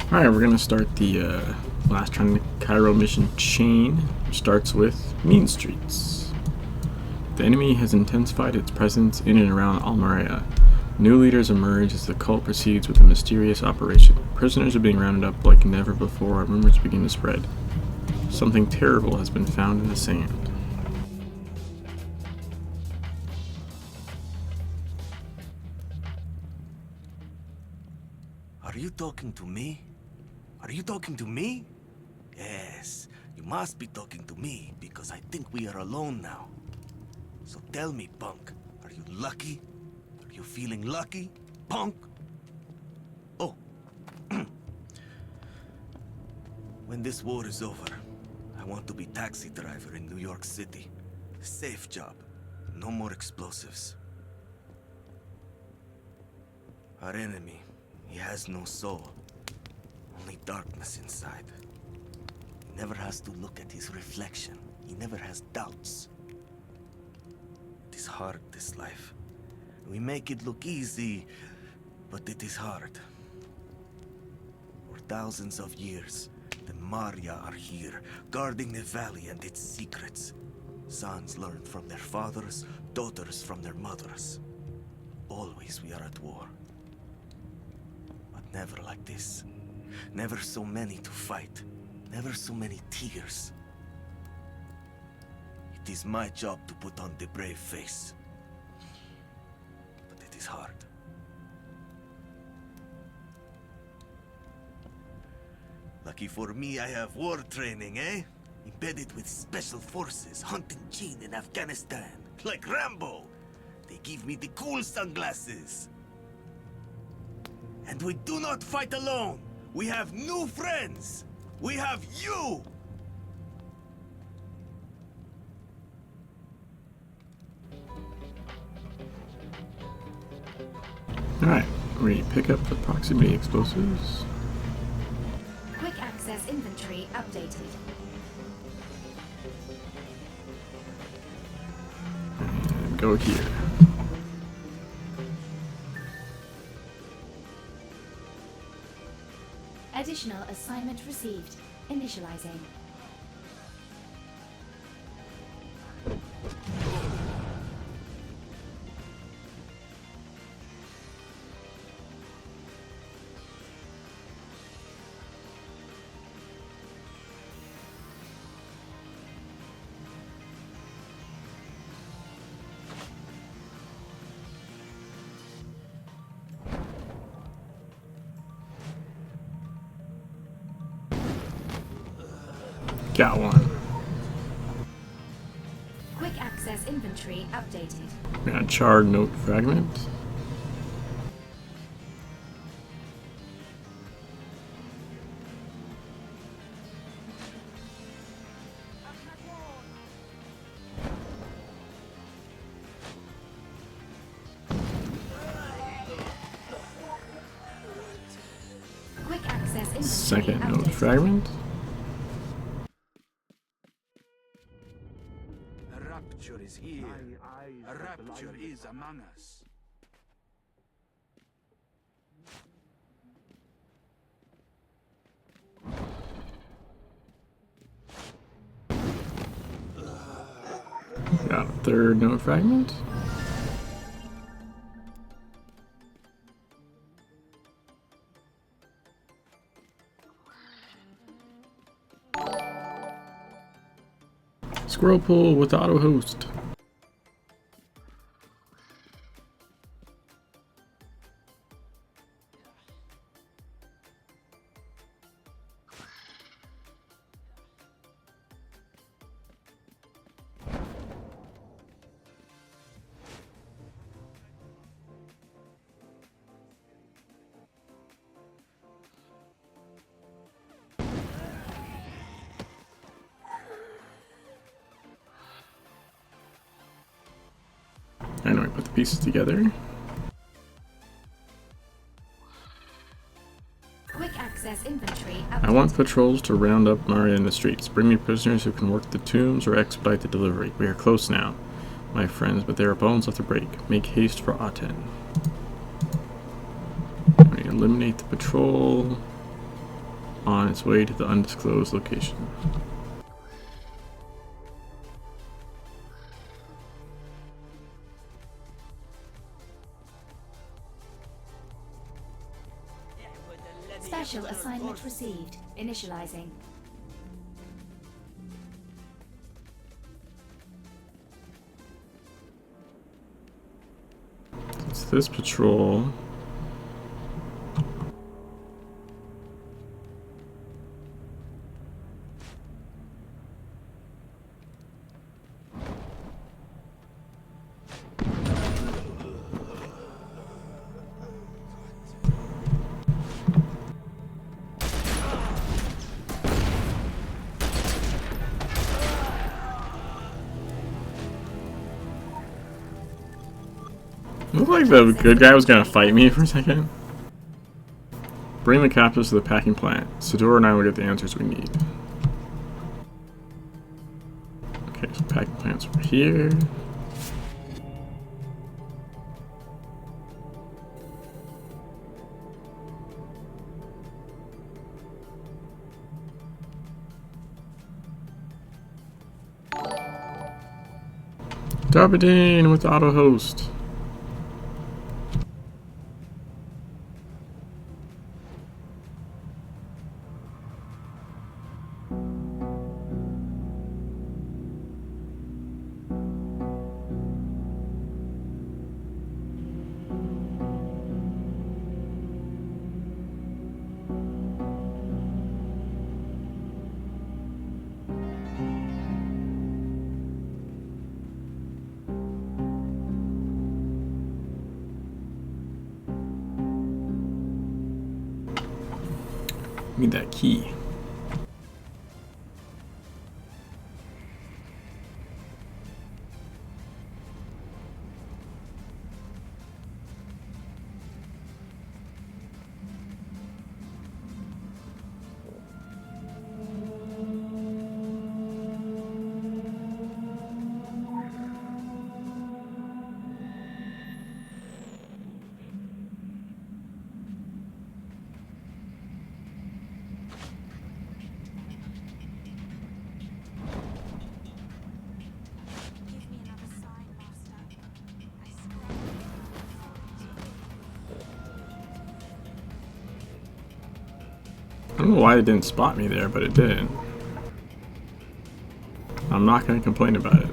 Alright, we're gonna start the last Cairo mission chain, which starts with mean streets. The enemy has intensified its presence in and around Al-Maria. New leaders emerge as the cult proceeds with a mysterious operation. Prisoners are being rounded up like never before, and rumors begin to spread. Something terrible has been found in the sand. Are you talking to me? Are you talking to me? Yes, you must be talking to me, because I think we are alone now. So tell me, punk, are you lucky? Are you feeling lucky, punk? Oh. When this war is over, I want to be taxi driver in New York City. Safe job. No more explosives. Our enemy, he has no soul. Only darkness inside. He never has to look at his reflection. He never has doubts. It is hard, this life. We make it look easy, but it is hard. For thousands of years, the Maria are here, guarding the valley and its secrets. Sons learn from their fathers, daughters from their mothers. Always we are at war. But never like this. Never so many to fight. Never so many tears. It is my job to put on the brave face. But it is hard. Lucky for me, I have war training, eh? Embedded with special forces, hunting Gene in Afghanistan. Like Rambo. They give me the cool sunglasses. And we do not fight alone. We have new friends! We have you! Alright, we pick up the proximity explosives. Quick access inventory updated. And go here. Additional assignment received. Initializing. Got one. Quick access inventory updated. Got a charred note fragment. Quick access inventory Second updated. note fragment. A rapture is here. A rapture is among us. Got a third note fragment. Squirrel pull with auto host. Anyway, put the pieces together. Quick access inventory I updated. want patrols to round up Maria in the streets. Bring me prisoners who can work the tombs or expedite the delivery. We are close now, my friends, but there are bones left to break. Make haste for Aten. We eliminate the patrol. on its way to the undisclosed location. Special assignment received. Initializing. It's this patrol. Looked like the good guy was gonna fight me for a second. Bring the captives to the packing plant. Sador and I will get the answers we need. Okay, so packing plant's over here. Darbadine with auto host. Need that key. I don't know why it didn't spot me there, but it did. I'm not going to complain about it.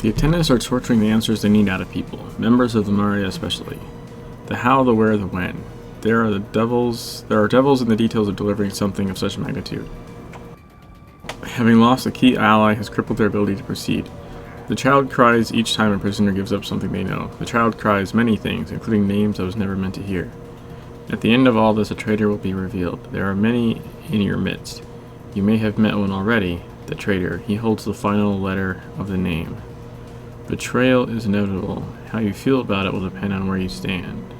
The attendants are torturing the answers they need out of people, members of the Maria especially. The how, the where, the when. There are devils in the details of delivering something of such magnitude. Having lost a key ally has crippled their ability to proceed. The child cries each time a prisoner gives up something they know. The child cries many things, including names I was never meant to hear. At the end of all this, a traitor will be revealed. There are many in your midst. You may have met one already, the traitor. He holds the final letter of the name. Betrayal is inevitable. How you feel about it will depend on where you stand.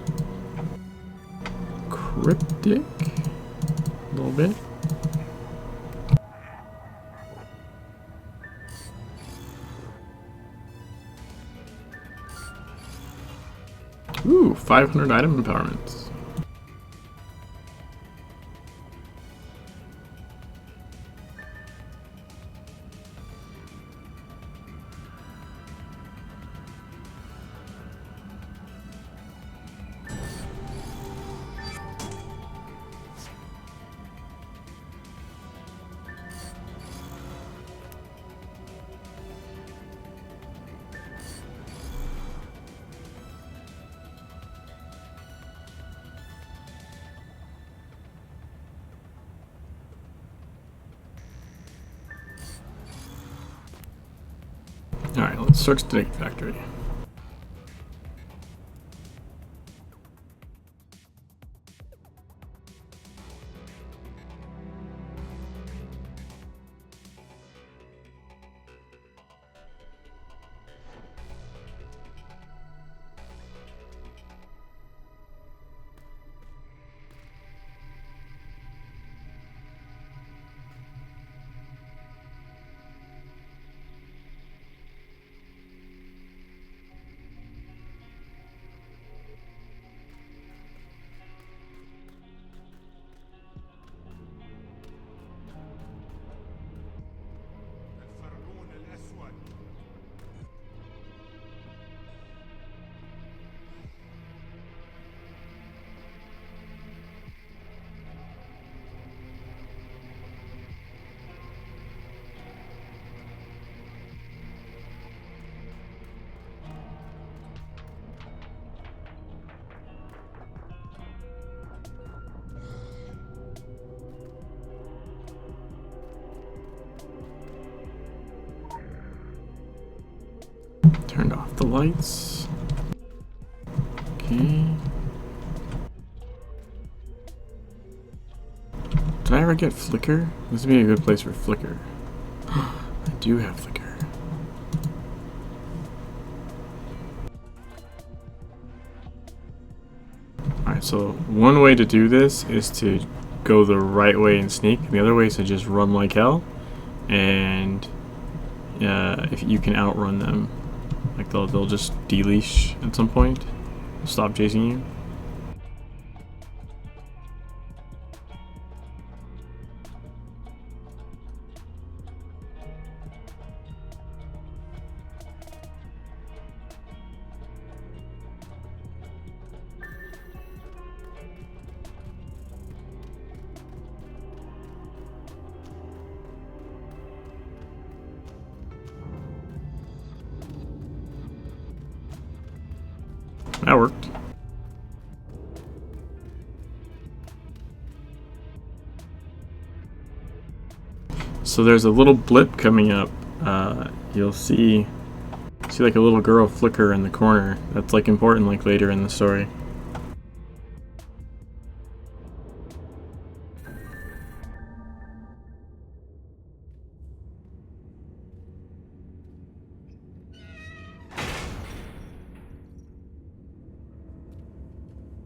Cryptic? A little bit. Ooh, 500 item empowerments. Alright, let's search the factory. Turned off the lights. Okay. Did I ever get flicker? This would be a good place for flicker. I do have flicker. Alright, so one way to do this is to go the right way and sneak. The other way is to just run like hell. And if you can outrun them, like they'll just deleash at some point, stop chasing you. That worked. So there's a little blip coming up. You'll see like a little girl flicker in the corner. That's like important, like later in the story.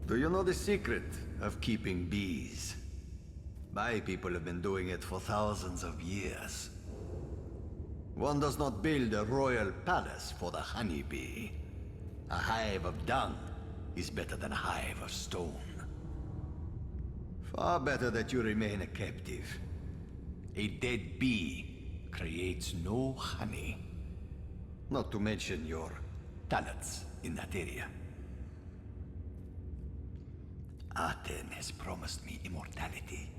Do you know the secret of keeping bees? My people have been doing it for thousands of years. One does not build a royal palace for the honeybee. A hive of dung is better than a hive of stone. Far better that you remain a captive. A dead bee creates no honey. Not to mention your talents in that area. Aten has promised me immortality.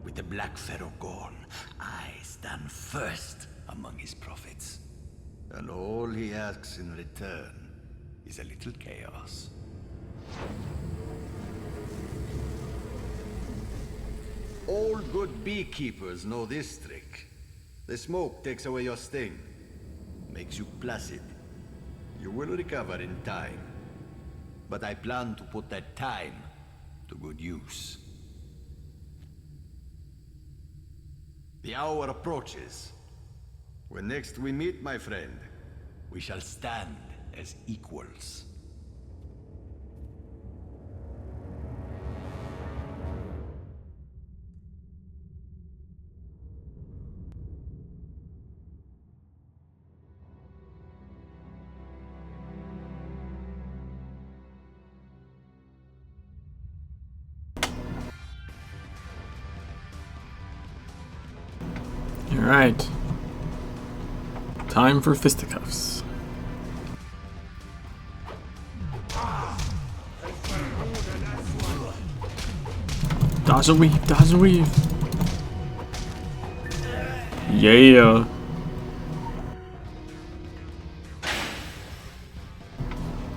With the Black Pharaoh gone, I stand first among his prophets. And all he asks in return is a little chaos. All good beekeepers know this trick. The smoke takes away your sting, makes you placid. You will recover in time. But I plan to put that time to good use. The hour approaches. When next we meet, my friend, we shall stand as equals. Alright. Time for fisticuffs. Dodge and weave, dodge and weave. Yeah.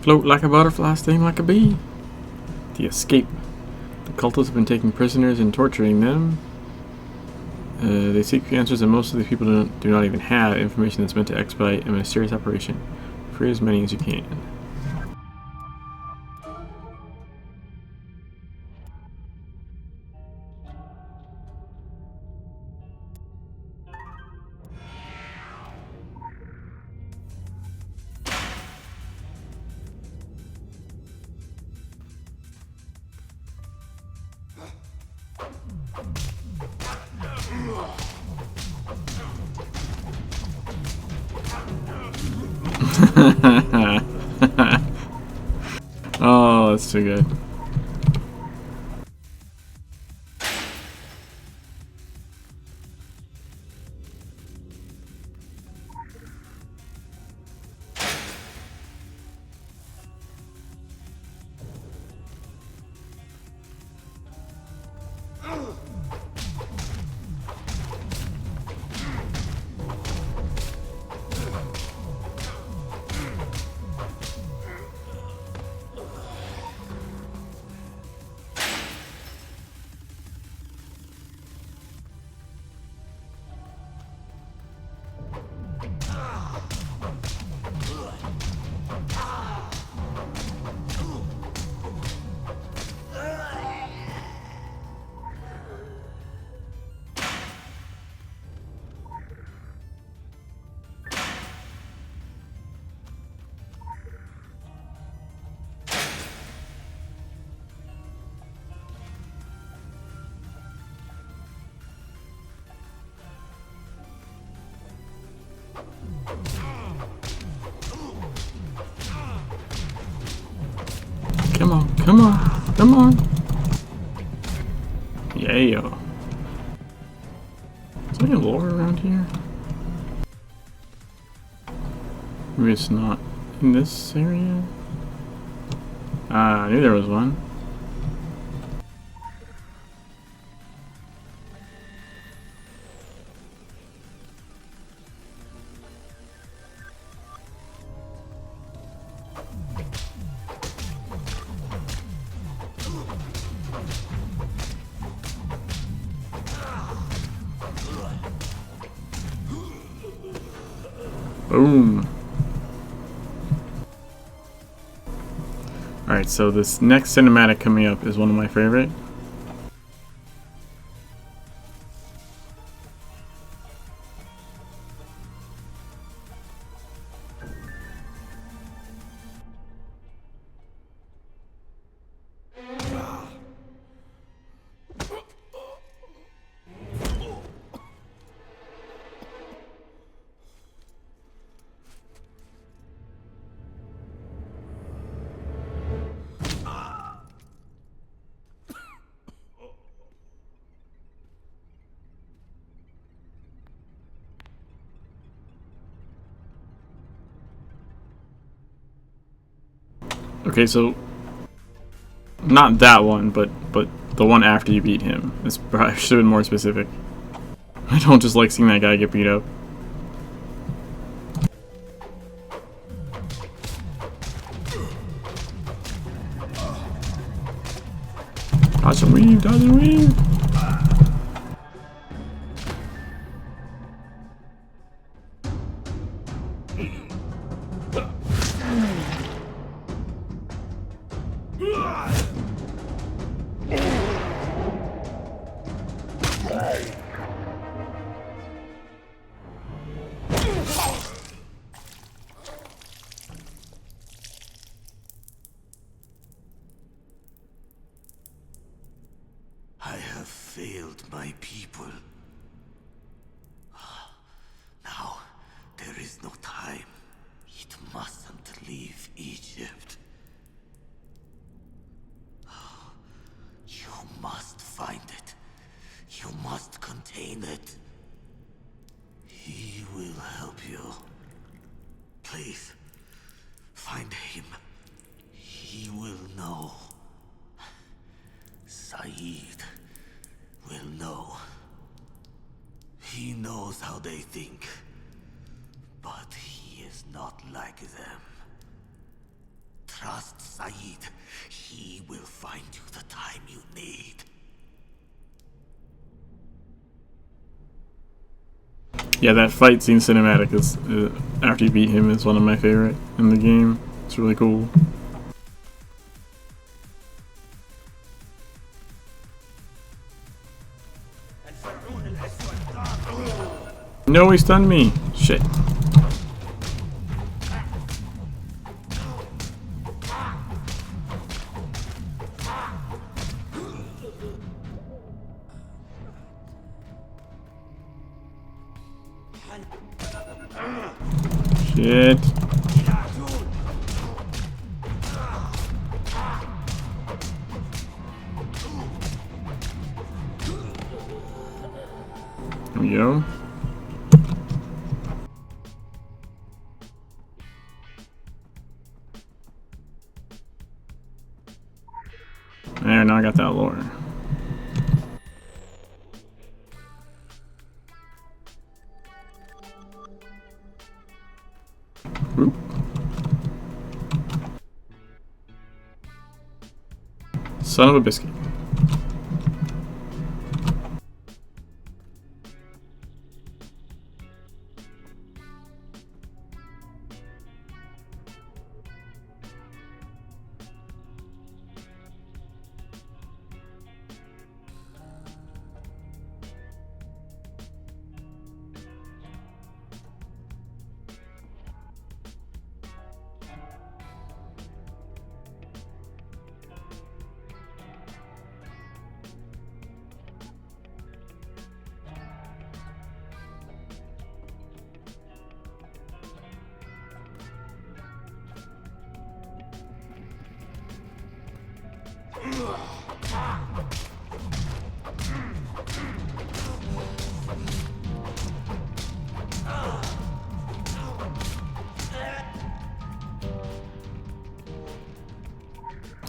Float like a butterfly, sting like a bee. The escape. The cultists have been taking prisoners and torturing them. They seek answers that most of the people do not even have, information that's meant to expedite a mysterious operation. Free as many as you can. Oh, that's too good. Come on, come on, come on. Yeah, yo. Is there any lore around here? Maybe it's not in this area? I knew there was one. Boom. Alright, so this next cinematic coming up is one of my favorite. Okay, so not that one, but the one after you beat him. This probably should have been more specific. I don't just like seeing that guy get beat up. Dodge and weave, dodge and weave. I have failed my people. Now, there is no time. It mustn't leave Egypt. You must find it. You must contain it. He will help you. Please, find him. He will know. Saeed will know. He knows how they think. But he is not like them. Trust Saeed. He will find you the time you need. Yeah, that fight scene cinematic is after you beat him is one of my favorite in the game. It's really cool. No, he stunned me. Shit. Shit. There we go. There, now I got that lore. Oop. Son of a biscuit.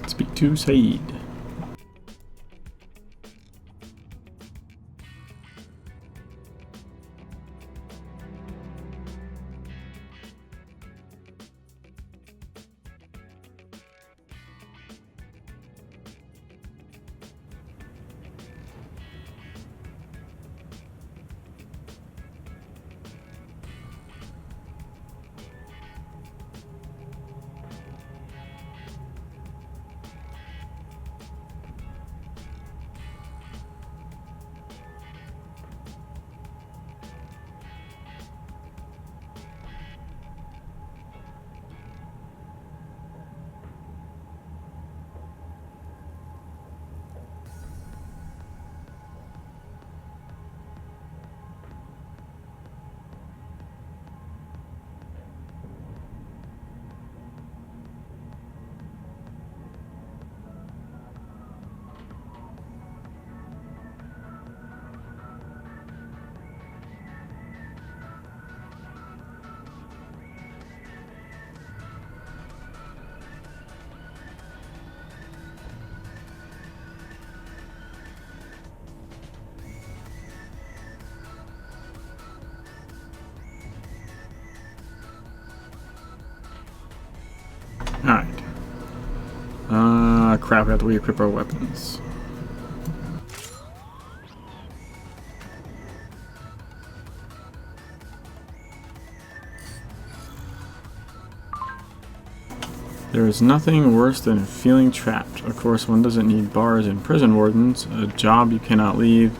Speak to Said. Alright. Crap, we have to re-equip our weapons. There is nothing worse than feeling trapped. Of course, one doesn't need bars and prison wardens, a job you cannot leave,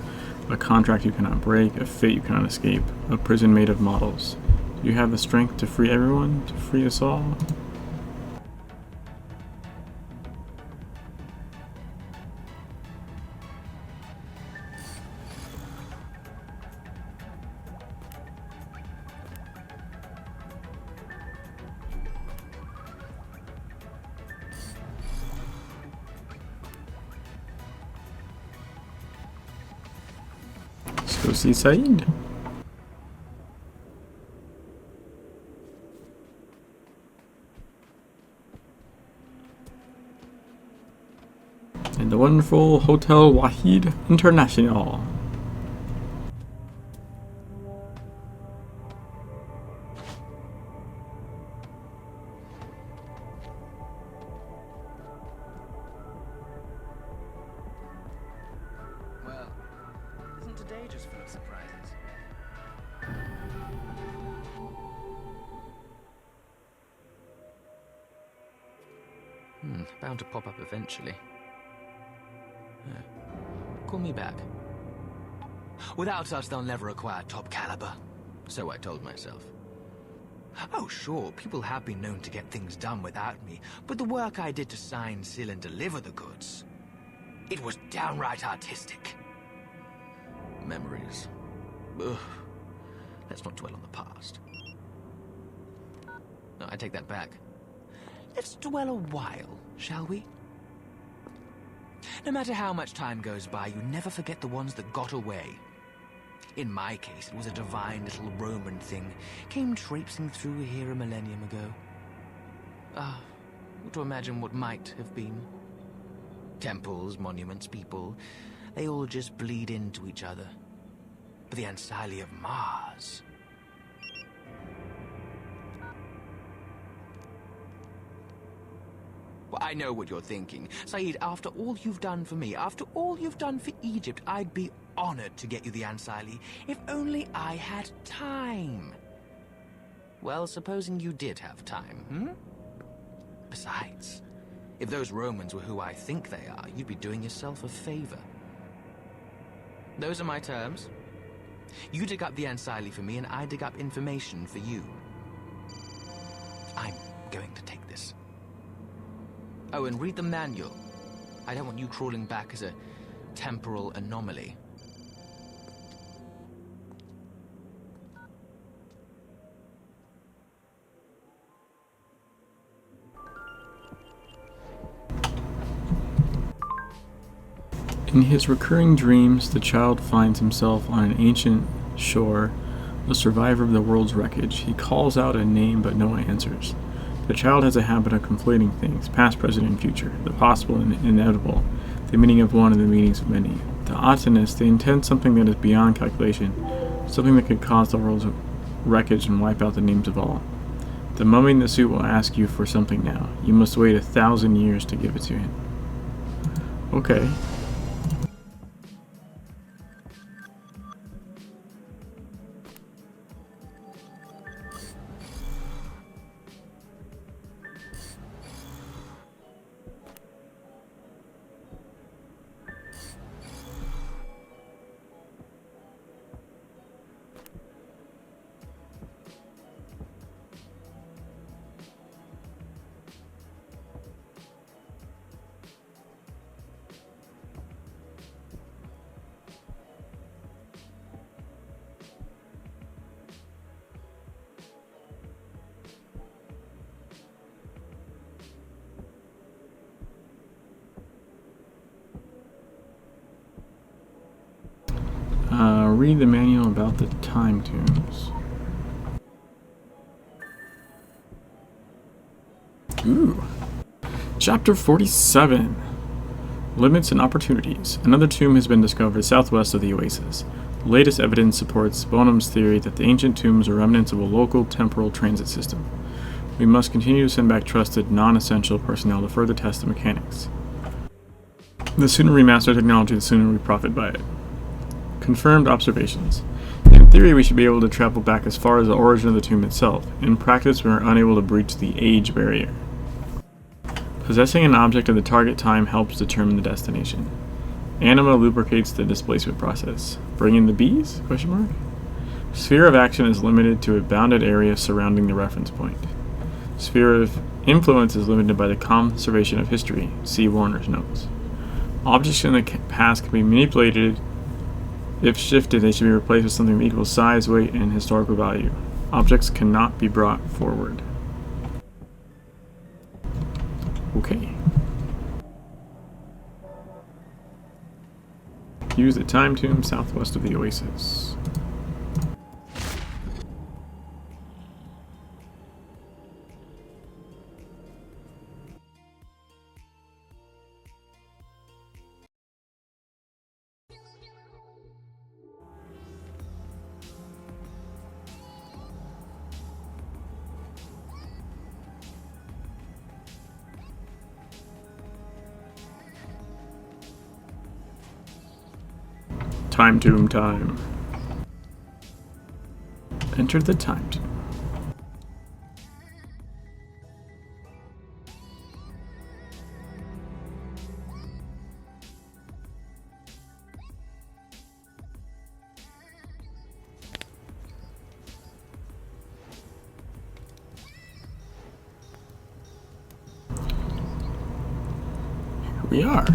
a contract you cannot break, a fate you cannot escape, a prison made of models. Do you have the strength to free everyone, to free us all? Let's go see Said. In the wonderful Hotel Wahid International. Well, isn't today just full of surprises? Bound to pop up eventually. Call me back. Without us, they'll never acquire top caliber. So I told myself. Oh, sure, people have been known to get things done without me, but the work I did to sign, seal, and deliver the goods, it was downright artistic. Memories. Ugh. Let's not dwell on the past. No, I take that back. Let's dwell a while, shall we? No matter how much time goes by, you never forget the ones that got away. In my case, it was a divine little Roman thing. Came traipsing through here a millennium ago. To imagine what might have been. Temples, monuments, people, they all just bleed into each other. But the Ancyli of Mars... Well, I know what you're thinking. Said, after all you've done for me, after all you've done for Egypt, I'd be honored to get you the Ancyli, if only I had time. Well, supposing you did have time, Besides, if those Romans were who I think they are, you'd be doing yourself a favor. Those are my terms. You dig up the Ancyli for me, and I dig up information for you. I'm going to take this. Oh, and read the manual. I don't want you crawling back as a temporal anomaly. In his recurring dreams, the child finds himself on an ancient shore, a survivor of the world's wreckage. He calls out a name, but no one answers. The child has a habit of conflating things, past, present, and future, the possible and inevitable, the meaning of one and the meanings of many. The Otanist, they intend something that is beyond calculation, something that could cause the world's wreckage and wipe out the names of all. The mummy in the suit will ask you for something now. You must wait 1,000 years to give it to him. Okay. Read the manual about the time tombs. Ooh. Chapter 47. Limits and Opportunities. Another tomb has been discovered southwest of the oasis. The latest evidence supports Bonham's theory that the ancient tombs are remnants of a local temporal transit system. We must continue to send back trusted, non-essential personnel to further test the mechanics. The sooner we master technology, the sooner we profit by it. Confirmed observations. In theory, we should be able to travel back as far as the origin of the tomb itself. In practice, we are unable to breach the age barrier. Possessing an object of the target time helps determine the destination. Anima lubricates the displacement process. Bring in the bees? Question mark. Sphere of action is limited to a bounded area surrounding the reference point. Sphere of influence is limited by the conservation of history. See Warner's notes. Objects in the past can be manipulated. If shifted, they should be replaced with something of equal size, weight, and historical value. Objects cannot be brought forward. Okay. Use the time tomb southwest of the oasis. Time tomb time. Enter the time tomb. Here we are.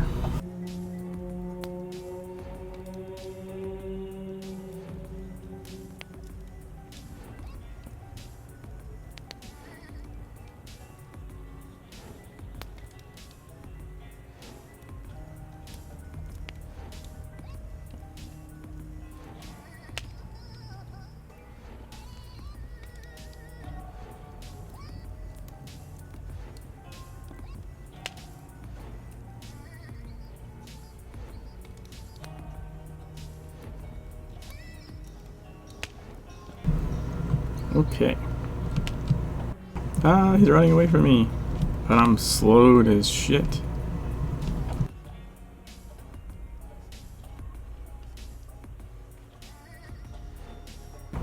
Okay. Ah, he's running away from me. But I'm slowed as shit.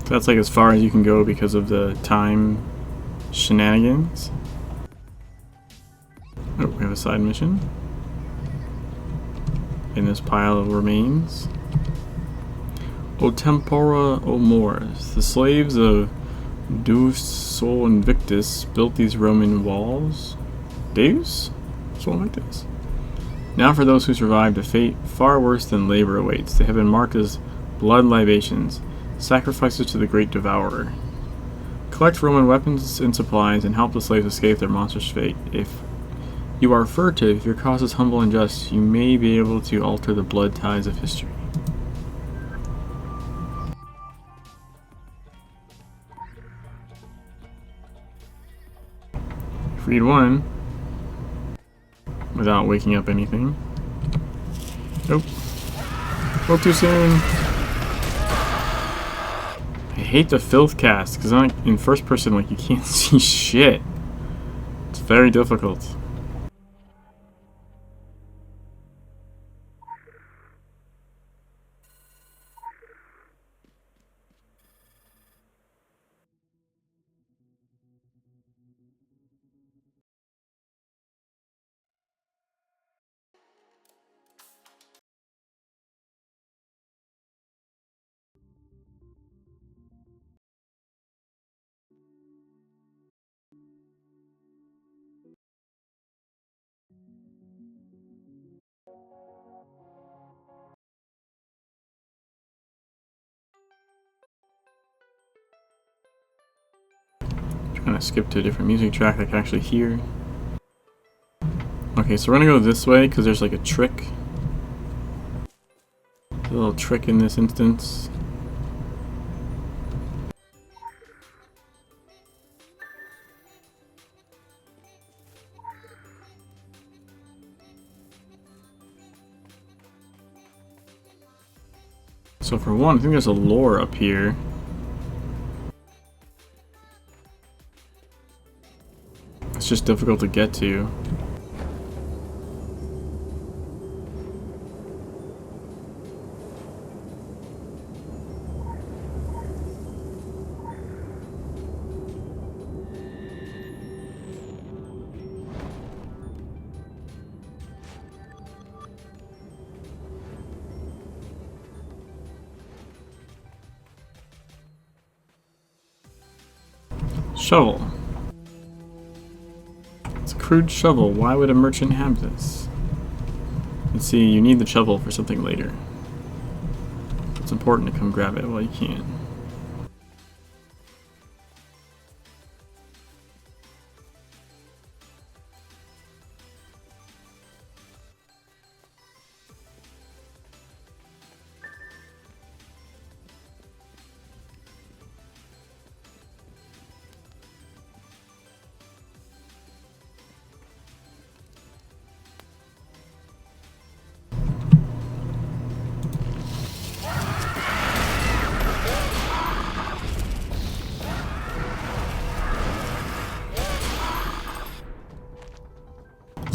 So that's like as far as you can go because of the time shenanigans. Oh, we have a side mission. In this pile of remains. O tempora o mores. The slaves of Deus Sol Invictus built these Roman walls. Deus? Something like this. Now for those who survived, a fate far worse than labor awaits. They have been marked as blood libations, sacrifices to the great devourer. Collect Roman weapons and supplies and help the slaves escape their monstrous fate. If You are furtive. Your cause is humble and just. You may be able to alter the blood ties of history. Read one without waking up anything. Nope. Spoke too soon. I hate the filth cast because in first person, like, you can't see shit. It's very difficult. Trying to skip to a different music track I can actually hear. Okay, so we're gonna go this way because there's like a trick. A little trick in this instance. So for one, I think there's a lore up here. It's just difficult to get to. Shovel. It's a crude shovel. Why would a merchant have this? Let's see, you need the shovel for something later. It's important to come grab it while you can.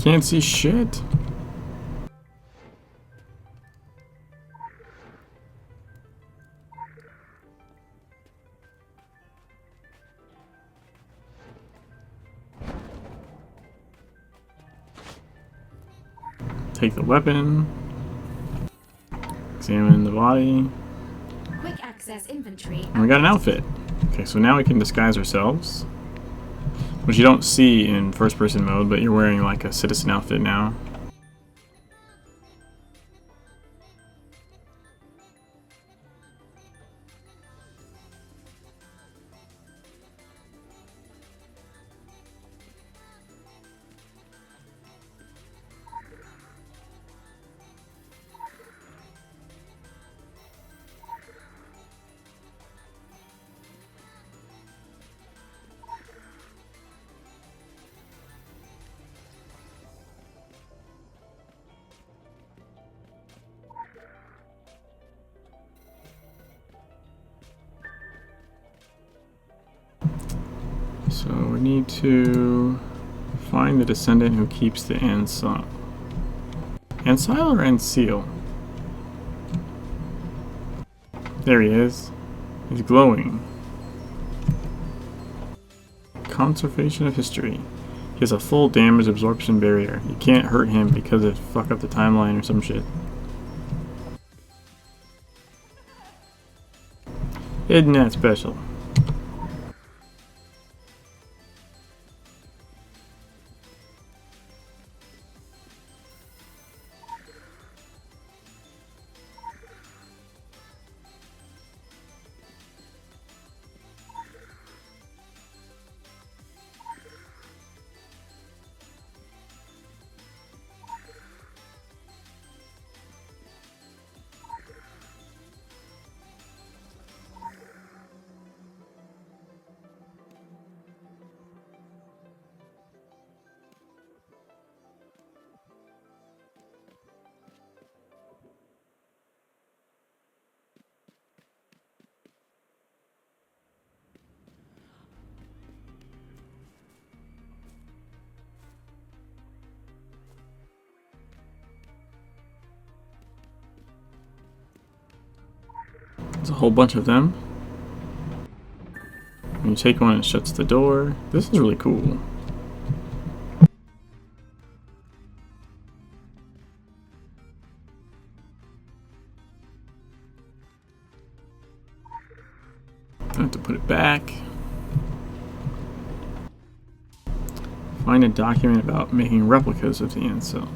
Can't see shit. Take the weapon. Examine the body. Quick access inventory. And we got an outfit. Okay, so now we can disguise ourselves. Which you don't see in first person mode, but you're wearing like a citizen outfit now. So we need to find the descendant who keeps the Ancile. Ancile or Ancile? There he is. He's glowing. Conservation of history. He has a full damage absorption barrier. You can't hurt him because it fuck up the timeline or some shit. Isn't that special? There's a whole bunch of them. When you take one, it shuts the door. This is really cool. I have to put it back. Find a document about making replicas of the ancil.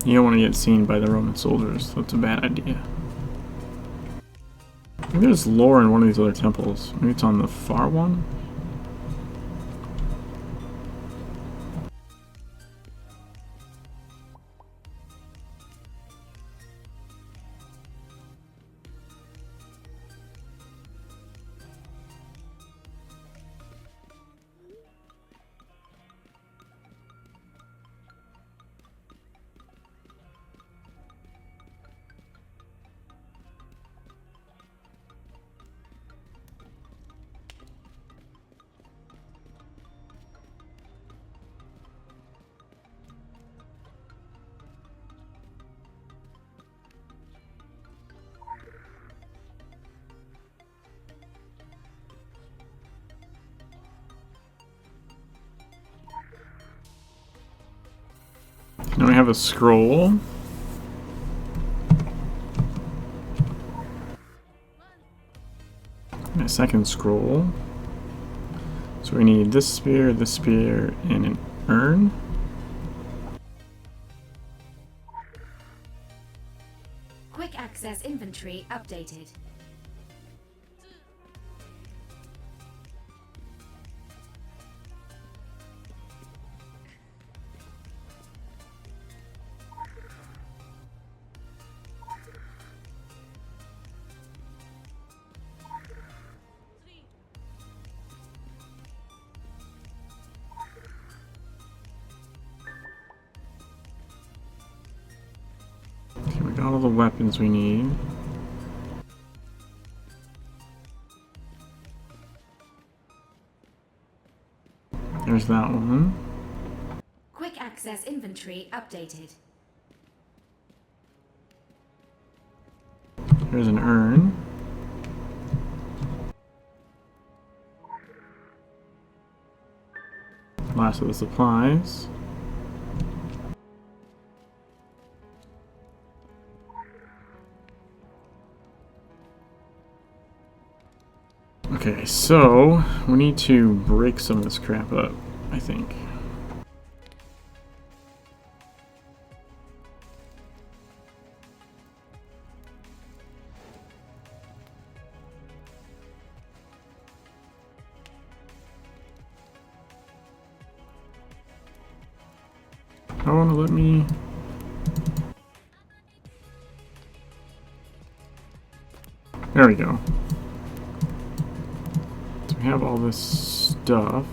You don't want to get seen by the Roman soldiers. That's a bad idea. I think there's lore in one of these other temples. Maybe it's on the far one? Now we have a scroll. And a second scroll. So we need this spear, and an urn. Quick access inventory updated. Okay, we got all the weapons we need. There's that one. Quick access inventory updated. There's an urn. Last of the supplies. Okay, so we need to break some of this crap up, I think. I want to let me. There we go. So we have all this stuff.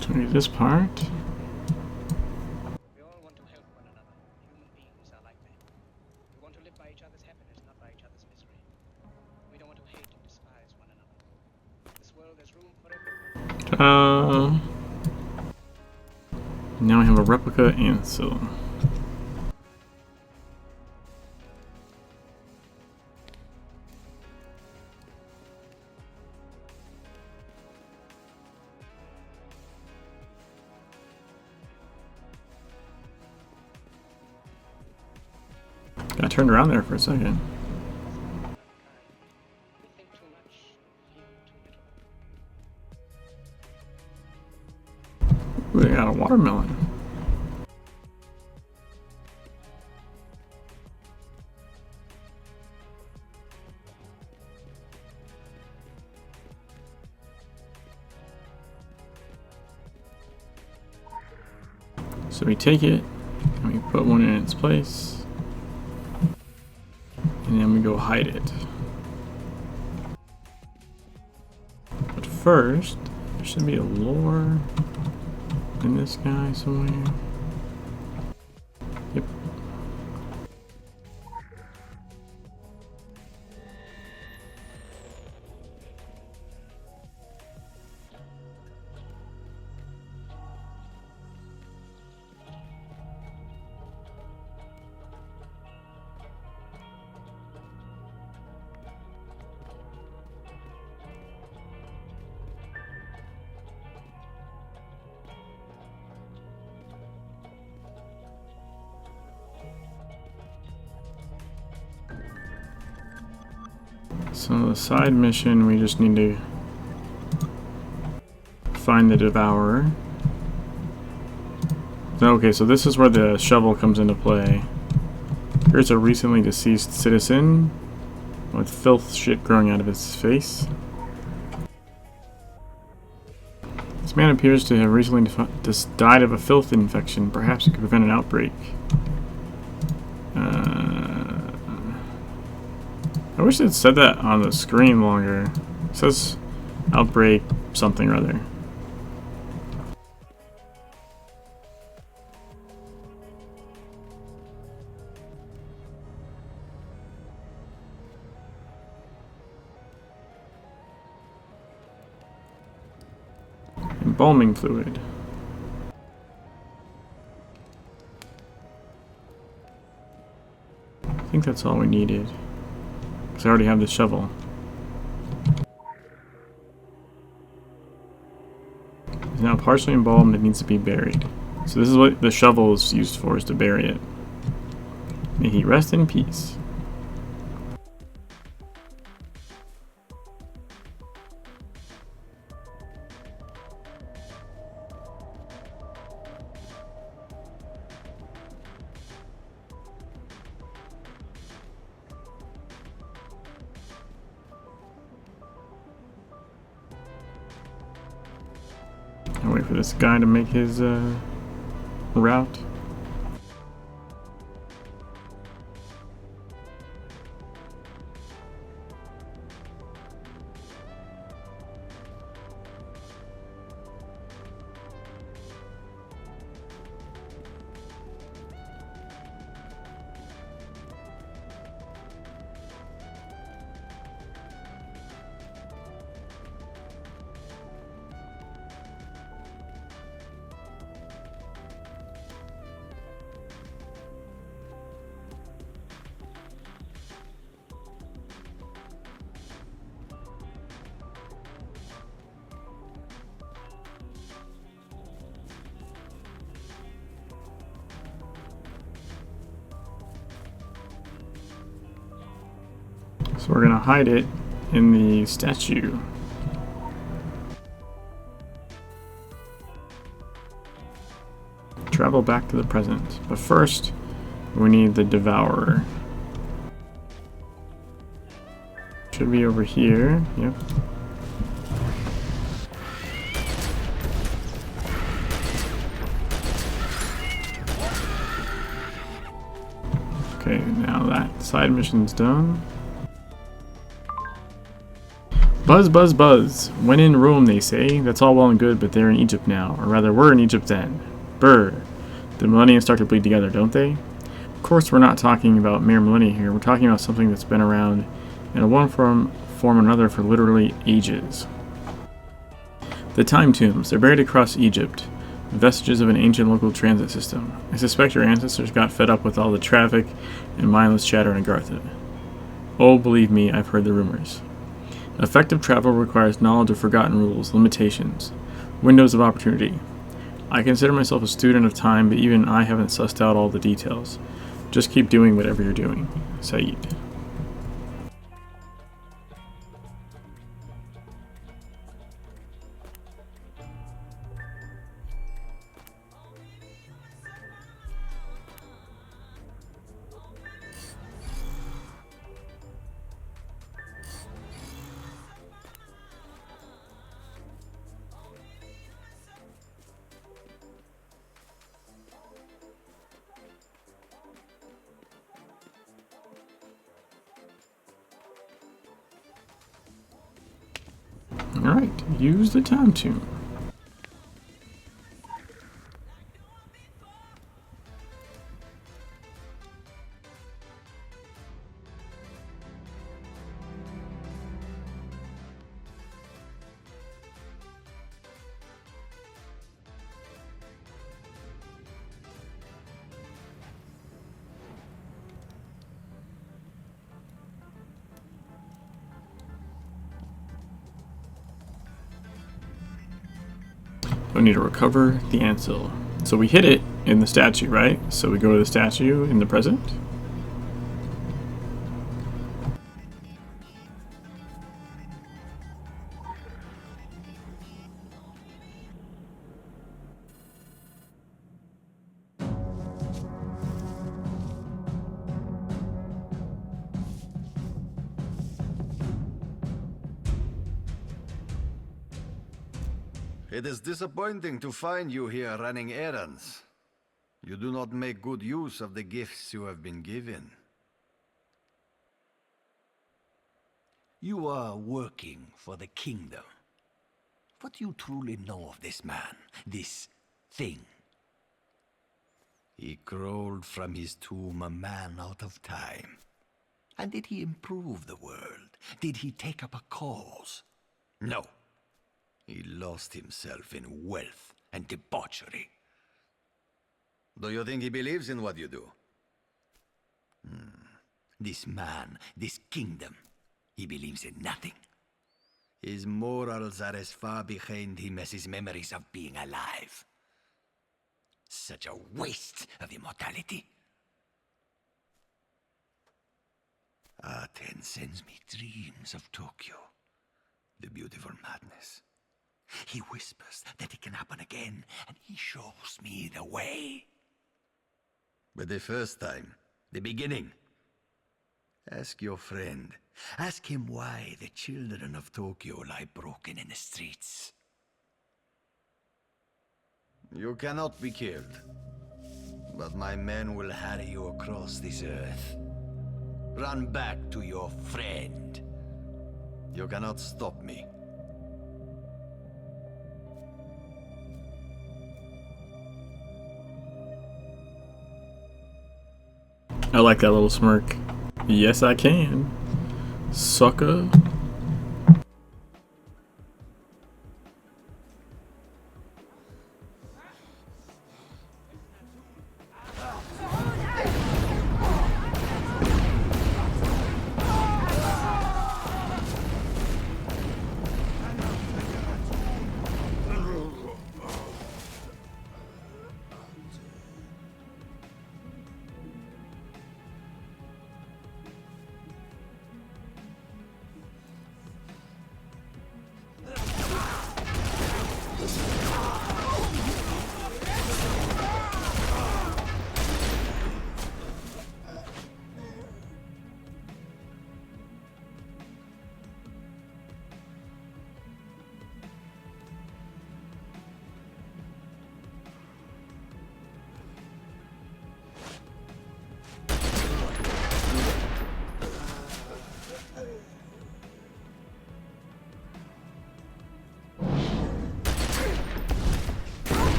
So we do this part. We all want to help one another. Human beings are like that. We want to live by each other's happiness, not by each other's misery. We don't want to hate and despise one another. In this world, there's room for everyone. Now we have a replica ancil. Got turned around there for a second. We think too much, feel too little. Ooh, they got a watermelon. So we take it and we put one in its place, and then we go hide it. But first, there should be a lure in this guy somewhere. Yep. So the side mission, we just need to find the Devourer. Okay, so this is where the shovel comes into play. Here's a recently deceased citizen with filth shit growing out of his face. This man appears to have recently died of a filth infection. Perhaps it could prevent an outbreak. I wish it said that on the screen longer. It says outbreak something or other. Embalming fluid. I think that's all we needed. Because I already have the shovel. It's now partially embalmed, it needs to be buried. So this is what the shovel is used for, is to bury it. May he rest in peace. I'll wait for this guy to make his route. So we're gonna hide it in the statue. Travel back to the present, but first we need the Devourer. Should be over here. Yep. Okay, now that side mission's done. Buzz, buzz, buzz. When in Rome, they say. That's all well and good, but they're in Egypt now. Or rather, we're in Egypt then. Brr. The millenniums start to bleed together, don't they? Of course, we're not talking about mere millennia here. We're talking about something that's been around in one form or another for literally ages. The time tombs. They're buried across Egypt. Vestiges of an ancient local transit system. I suspect your ancestors got fed up with all the traffic and mindless chatter in Agartha. Oh, believe me, I've heard the rumors. Effective travel requires knowledge of forgotten rules, limitations, windows of opportunity. I consider myself a student of time, but even I haven't sussed out all the details. Just keep doing whatever you're doing, Saeed. Alright, use the time tune. We need to recover the Ancil. So we hit it in the statue, right? So we go to the statue in the present. It is disappointing to find you here running errands. You do not make good use of the gifts you have been given. You are working for the kingdom. What do you truly know of this man, this thing? He crawled from his tomb a man out of time. And did he improve the world? Did he take up a cause? No. He lost himself in wealth and debauchery. Do you think he believes in what you do? This man, this kingdom, he believes in nothing. His morals are as far behind him as his memories of being alive. Such a waste of immortality. Aten sends me dreams of Tokyo, the beautiful madness. He whispers that it can happen again, and he shows me the way. But the first time, the beginning. Ask your friend. Ask him why the children of Tokyo lie broken in the streets. You cannot be killed, but my men will harry you across this earth. Run back to your friend. You cannot stop me. I like that little smirk. Yes, I can. Sucker.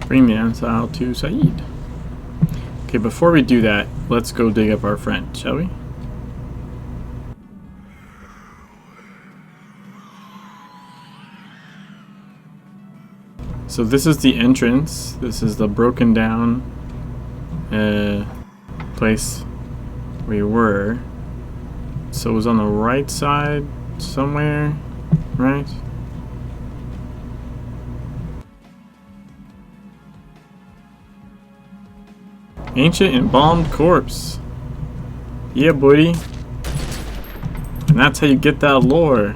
Bring the Ancil to Saeed. Okay, before we do that, let's go dig up our friend, shall we? So this is the entrance. This is the broken down place we were. so it was on the right side somewhere, right? Ancient embalmed corpse. Yeah, buddy. And that's how you get that lore.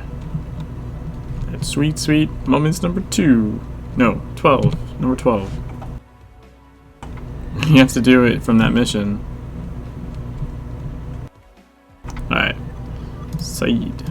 That sweet, sweet moments number 2. No, 12. Number 12. You have to do it from that mission. Alright. Saeed.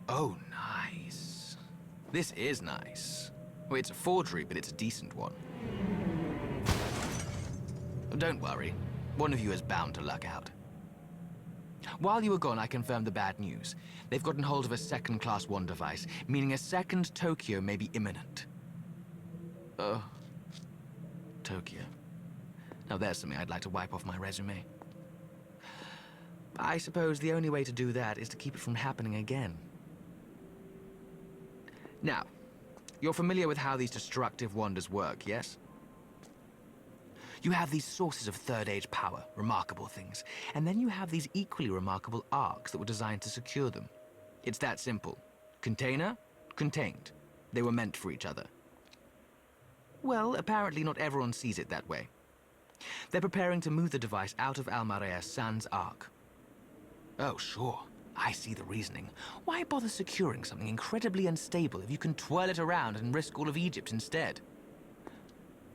Oh, nice. This is nice. Well, it's a forgery, but it's a decent one. Don't worry. One of you is bound to luck out. While you were gone, I confirmed the bad news. They've gotten hold of a second Class 1 device, meaning a second Tokyo may be imminent. Tokyo. Now there's something I'd like to wipe off my resume. I suppose the only way to do that is to keep it from happening again. Now, you're familiar with how these destructive wonders work, yes? You have these sources of Third Age power, remarkable things, and then you have these equally remarkable arcs that were designed to secure them. It's that simple. Container, contained. They were meant for each other. Well, apparently not everyone sees it that way. They're preparing to move the device out of Almarea sans arc. Oh, sure. I see the reasoning. Why bother securing something incredibly unstable if you can twirl it around and risk all of Egypt instead?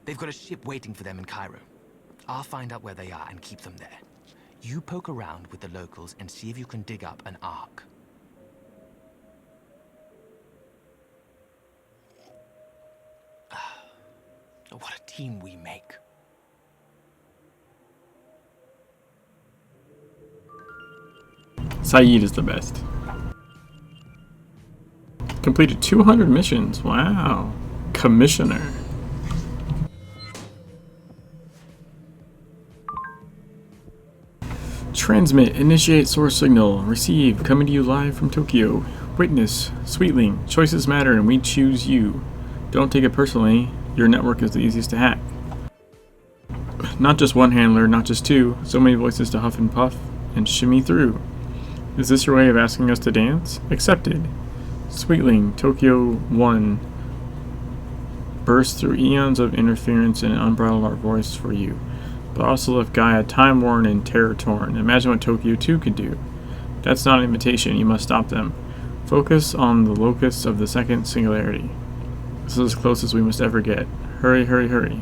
They've got a ship waiting for them in Cairo. I'll find out where they are and keep them there. You poke around with the locals and see if you can dig up an ark. What a team we make. Saeed is the best. Completed 200 missions. Wow. Commissioner. Transmit. Initiate source signal. Receive. Coming to you live from Tokyo. Witness. Sweetling. Choices matter and we choose you. Don't take it personally. Your network is the easiest to hack. Not just one handler, not just two. So many voices to huff and puff and shimmy through. Is this your way of asking us to dance? Accepted. Sweetling, Tokyo 1. Burst through eons of interference and unbridled our voice for you. But also left Gaia time-worn and terror-torn. Imagine what Tokyo 2 could do. That's not an invitation, you must stop them. Focus on the locus of the second singularity. This is as close as we must ever get. Hurry, hurry, hurry.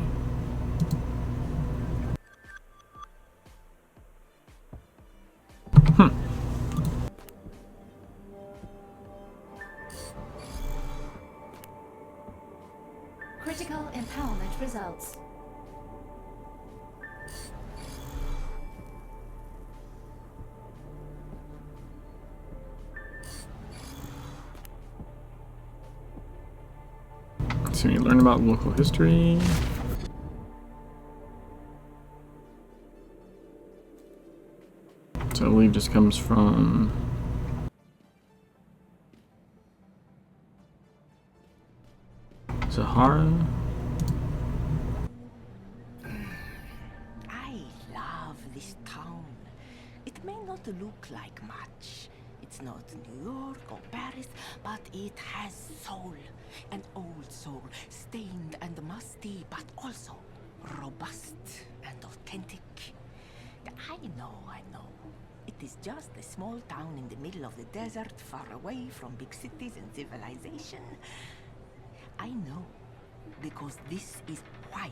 Critical empowerment results. So you learn about local history. So I believe this comes from Sahara. I love this town. It may not look like much. It's not New York or Paris, but it has soul. An old soul, stained and musty, but also robust and authentic. I know. It is just a small town in the middle of the desert, far away from big cities and civilization. I know, because this is why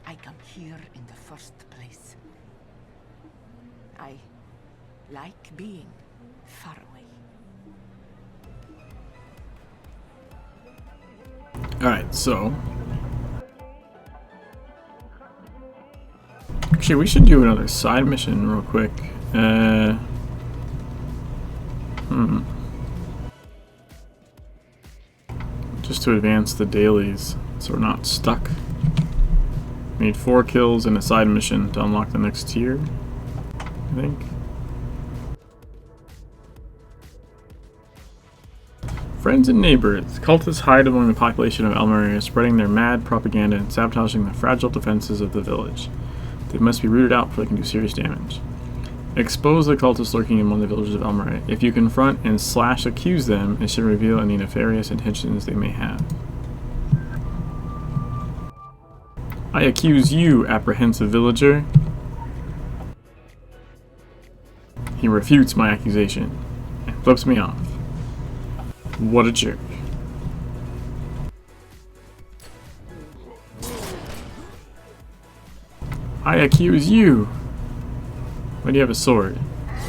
I come here in the first place. I like being far away. Alright, so Actually, we should do another side mission real quick. Just to advance the dailies, so we're not stuck. We need 4 kills and a side mission to unlock the next tier, I think. Friends and neighbors. Cultists hide among the population of Almeria, spreading their mad propaganda and sabotaging the fragile defenses of the village. They must be rooted out before they can do serious damage. Expose the cultists lurking among the villages of Almeria. If you confront and / accuse them, it should reveal any nefarious intentions they may have. I accuse you, apprehensive villager. He refutes my accusation and flips me off. What a jerk. I accuse you. Why do you have a sword?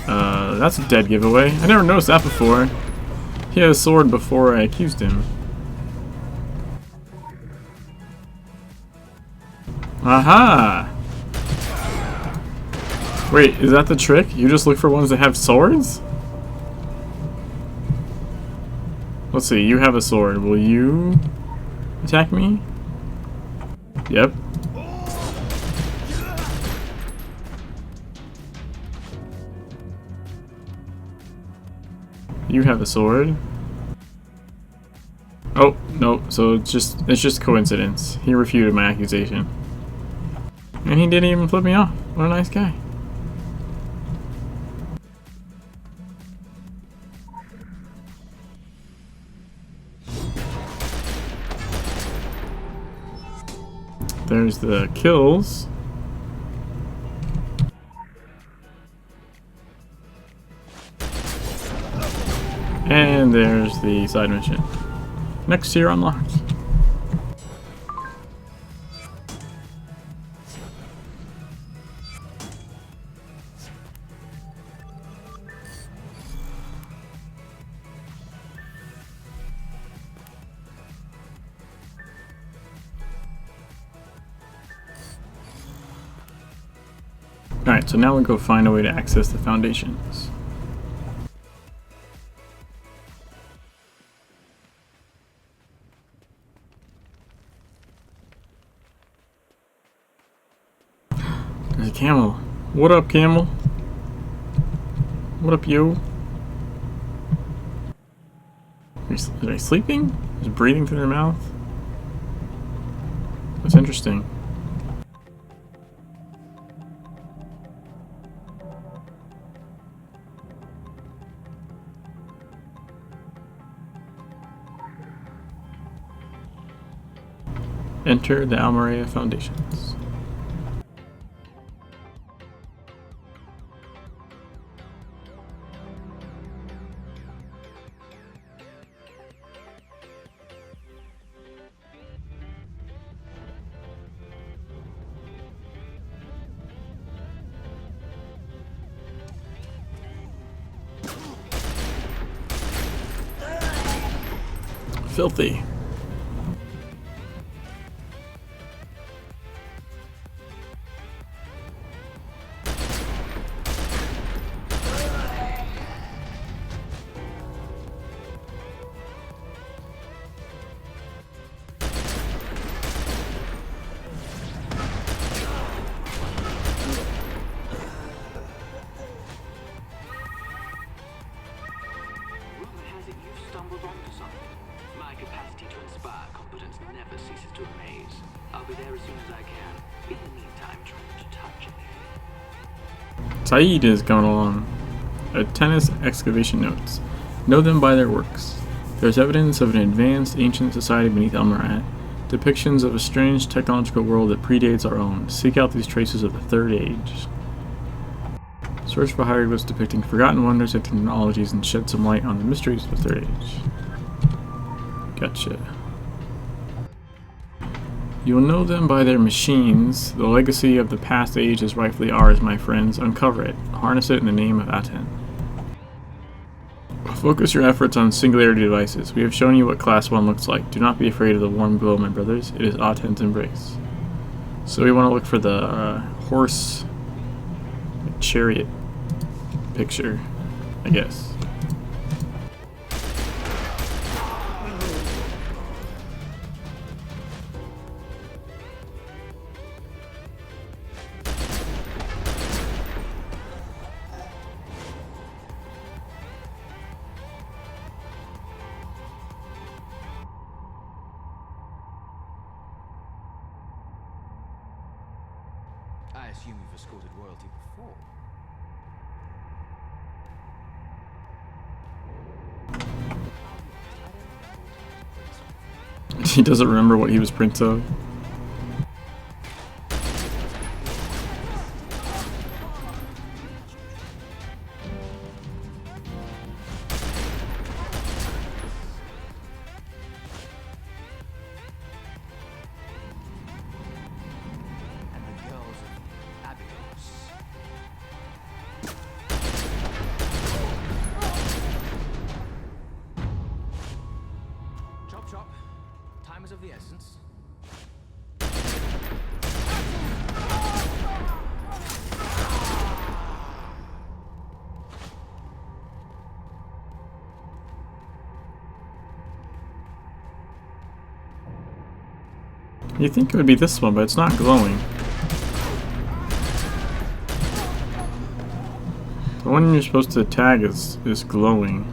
That's a dead giveaway. I never noticed that before. He had a sword before I accused him. Aha! Wait, is that the trick? You just look for ones that have swords? Let's see, you have a sword. Will you attack me? Yep. You have a sword. Oh, no, so it's just coincidence. He refuted my accusation. And he didn't even flip me off. What a nice guy. There's the kills. And there's the side mission. Next tier unlocked. Alright, so now we'll go find a way to access the foundations. There's a camel. What up, camel? What up, you? Are they sleeping? Just breathing through their mouth? That's interesting. Enter the Almeria Foundations. Filthy. My capacity to inspire competence never ceases to amaze. I'll be there as soon as I can. In the meantime, try not to touch anything. Saeed is going along. Tennis excavation notes. Know them by their works. There's evidence of an advanced ancient society beneath Almeria. Depictions of a strange technological world that predates our own. Seek out these traces of the Third Age. Search for hieroglyphs depicting forgotten wonders and technologies and shed some light on the mysteries of the Third Age. Gotcha. You'll know them by their machines. The legacy of the past age is rightfully ours, my friends. Uncover it. Harness it in the name of Aten. Focus your efforts on singularity devices. We have shown you what Class 1 looks like. Do not be afraid of the warm glow, my brothers. It is Aten's embrace. So we want to look for the horse chariot picture, I guess. I assume you've escorted royalty before. He doesn't remember what he was prince of. And the girls of Abydos. Chop chop. Time is of the essence. You think it would be this one, but it's not glowing. The one you're supposed to tag is glowing.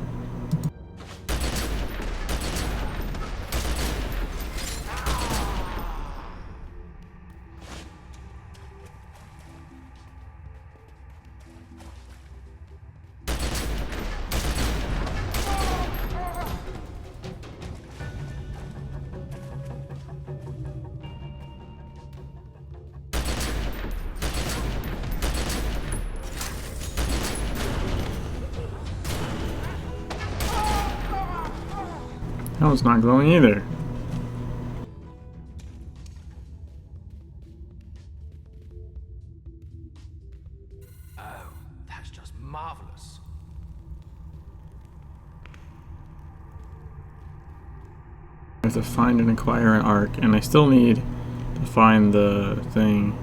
That one's not glowing either. Oh, that's just marvelous. I have to find and acquire an arc, and I still need to find the thing.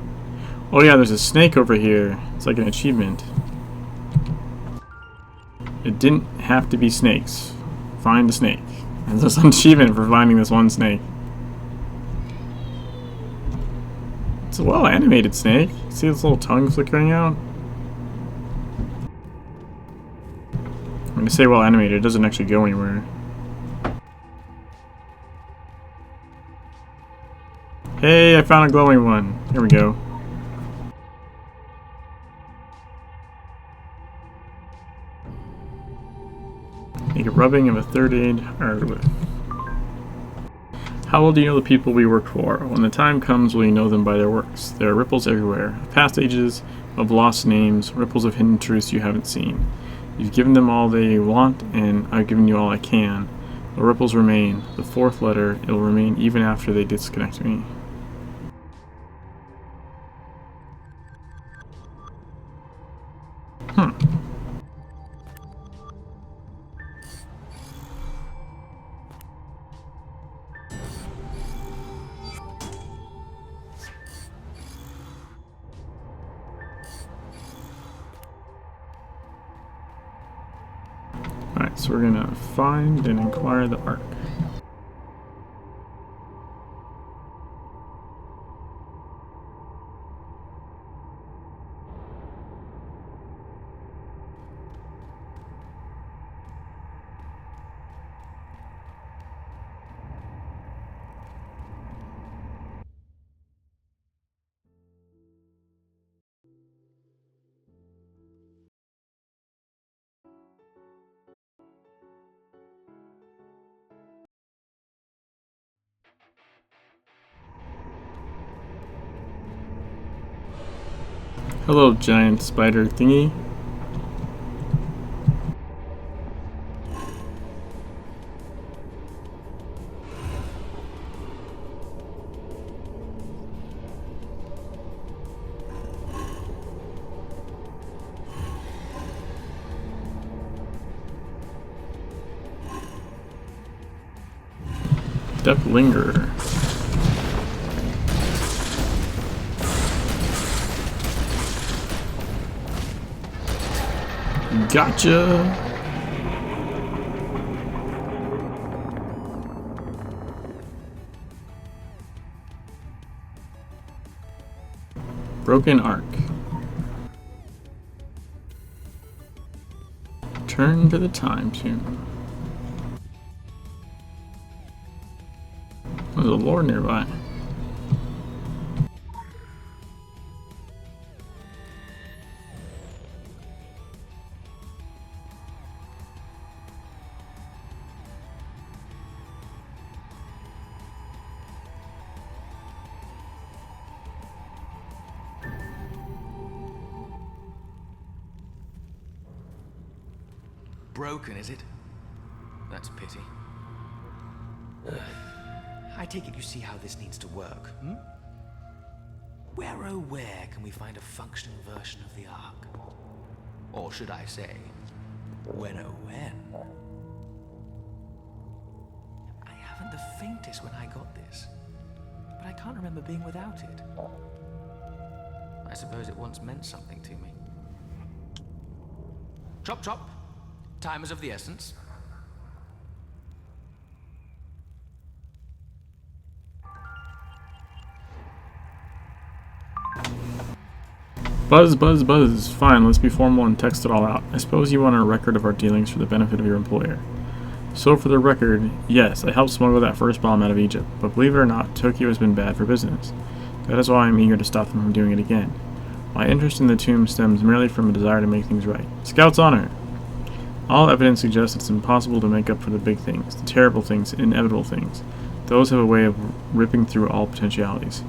Oh yeah, there's a snake over here. It's like an achievement. It didn't have to be snakes. Find a snake. And there's an achievement for finding this one snake. It's a well animated snake. See its little tongue flickering out? I'm gonna say well animated, it doesn't actually go anywhere. Hey, I found a glowing one. Here we go. Make a rubbing of a third aid hardwood. How well do you know the people we work for? When the time comes, will you know them by their works? There are ripples everywhere, of past ages, of lost names, ripples of hidden truths you haven't seen. You've given them all they want, and I've given you all I can. The ripples remain. The fourth letter, it will remain even after they disconnect me. Alright, so we're gonna find and inquire the arc. Hello, giant spider thingy. Depth Lingerer. Gotcha! Broken arc. Turn to the time tomb. There's a lore nearby. Broken, is it? That's a pity. I take it you see how this needs to work, hmm? Where oh where can we find a functioning version of the Ark? Or should I say, when oh when? I haven't the faintest when I got this, but I can't remember being without it. I suppose it once meant something to me. Chop chop! Time is of the essence. Buzz, buzz, buzz. Fine, let's be formal and text it all out. I suppose you want a record of our dealings for the benefit of your employer. So for the record, yes, I helped smuggle that first bomb out of Egypt, but believe it or not, Tokyo has been bad for business. That is why I'm eager to stop them from doing it again. My interest in the tomb stems merely from a desire to make things right. Scout's honor! All evidence suggests it's impossible to make up for the big things, the terrible things, inevitable things. Those have a way of ripping through all potentialities.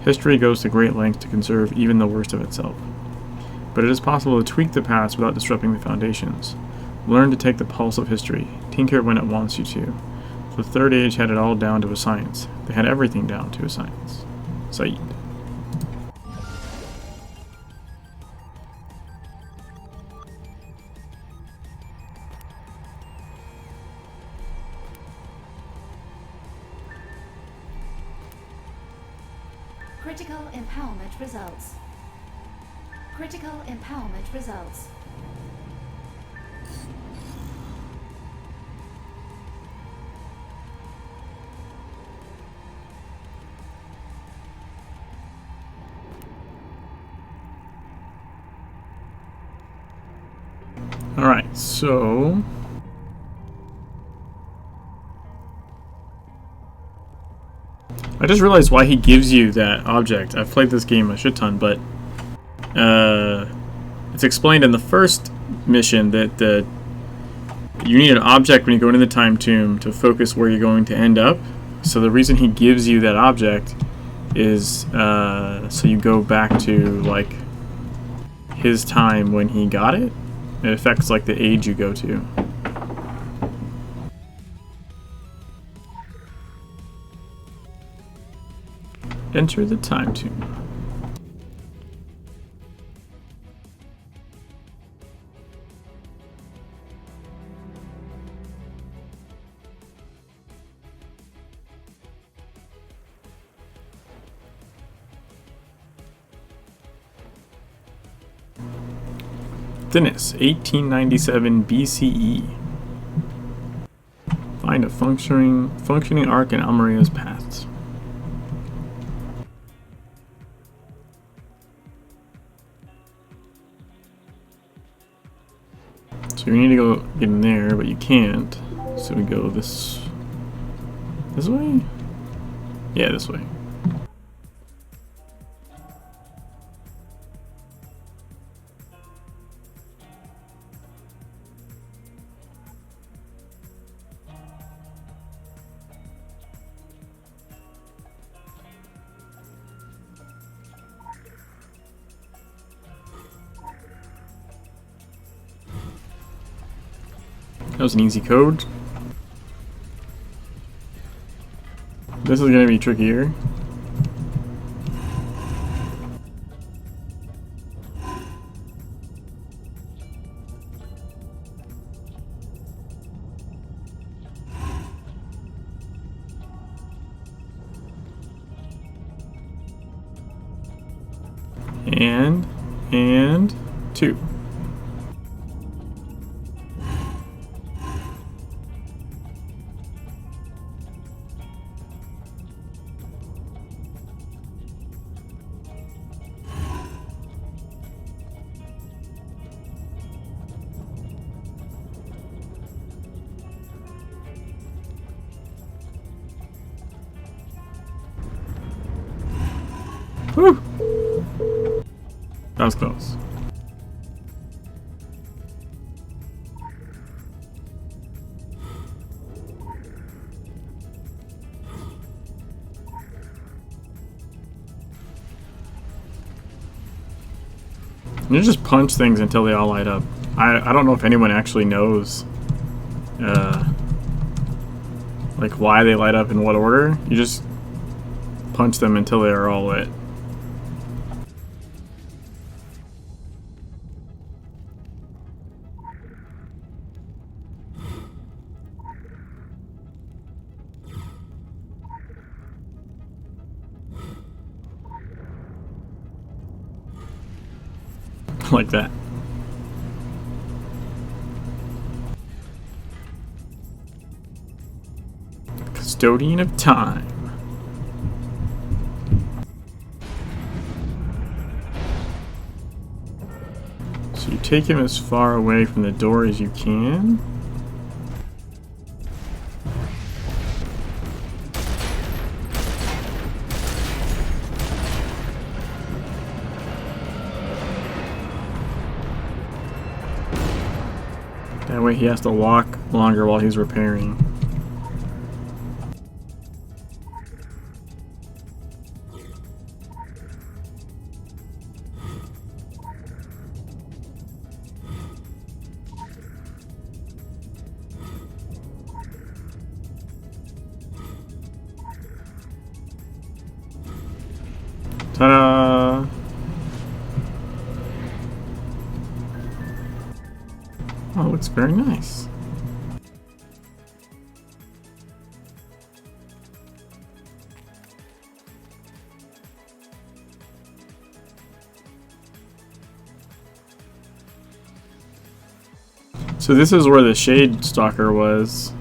History goes to great lengths to conserve even the worst of itself. But it is possible to tweak the past without disrupting the foundations. Learn to take the pulse of history, tinker when it wants you to. The Third Age had it all down to a science. They had everything down to a science. Saeed. Critical empowerment results. Critical empowerment results. Alright, so... I just realized why he gives you that object. I've played this game a shit ton, but it's explained in the first mission that you need an object when you go into the time tomb to focus where you're going to end up. So the reason he gives you that object is so you go back to like his time when he got it. It affects like the age you go to. Enter the time tomb. Thinis, 1897 BCE. Find a functioning arc in Almeria's paths. So you need to go get in there, but you can't. So we go this way? Yeah, this way. That was an easy code. This is going to be trickier. And 2. Whew! That was close. You just punch things until they all light up. I don't know if anyone actually knows like why they light up in what order. You just punch them until they are all lit. Like that. Custodian of time. So you take him as far away from the door as you can. That way he has to walk longer while he's repairing. Ta-da! Oh, it looks very nice. So this is where the Shade Stalker was.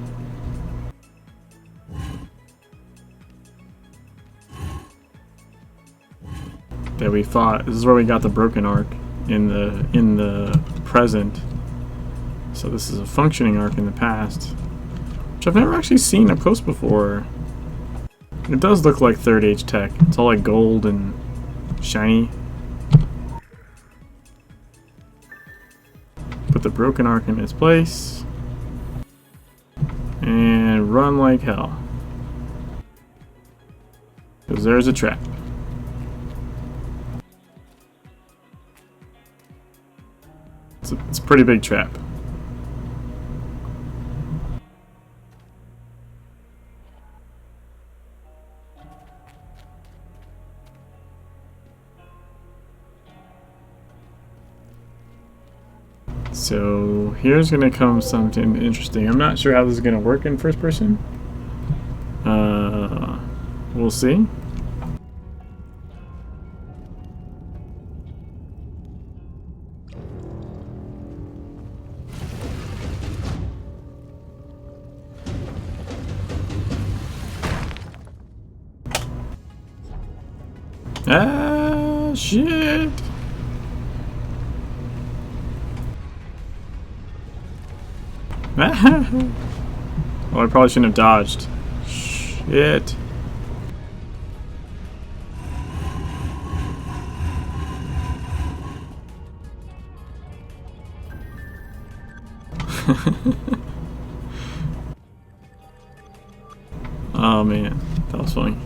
That we fought. This is where we got the broken arc in the present. So this is a functioning arc in the past, which I've never actually seen up close before. It does look like third age tech. It's all like gold and shiny. Put the broken arc in its place and run like hell, because there's a trap. It's a pretty big trap. So here's gonna come something interesting. I'm not sure how this is gonna work in first person. We'll see. Ah, shit. Oh, I probably shouldn't have dodged. Shit. Oh man, that was funny.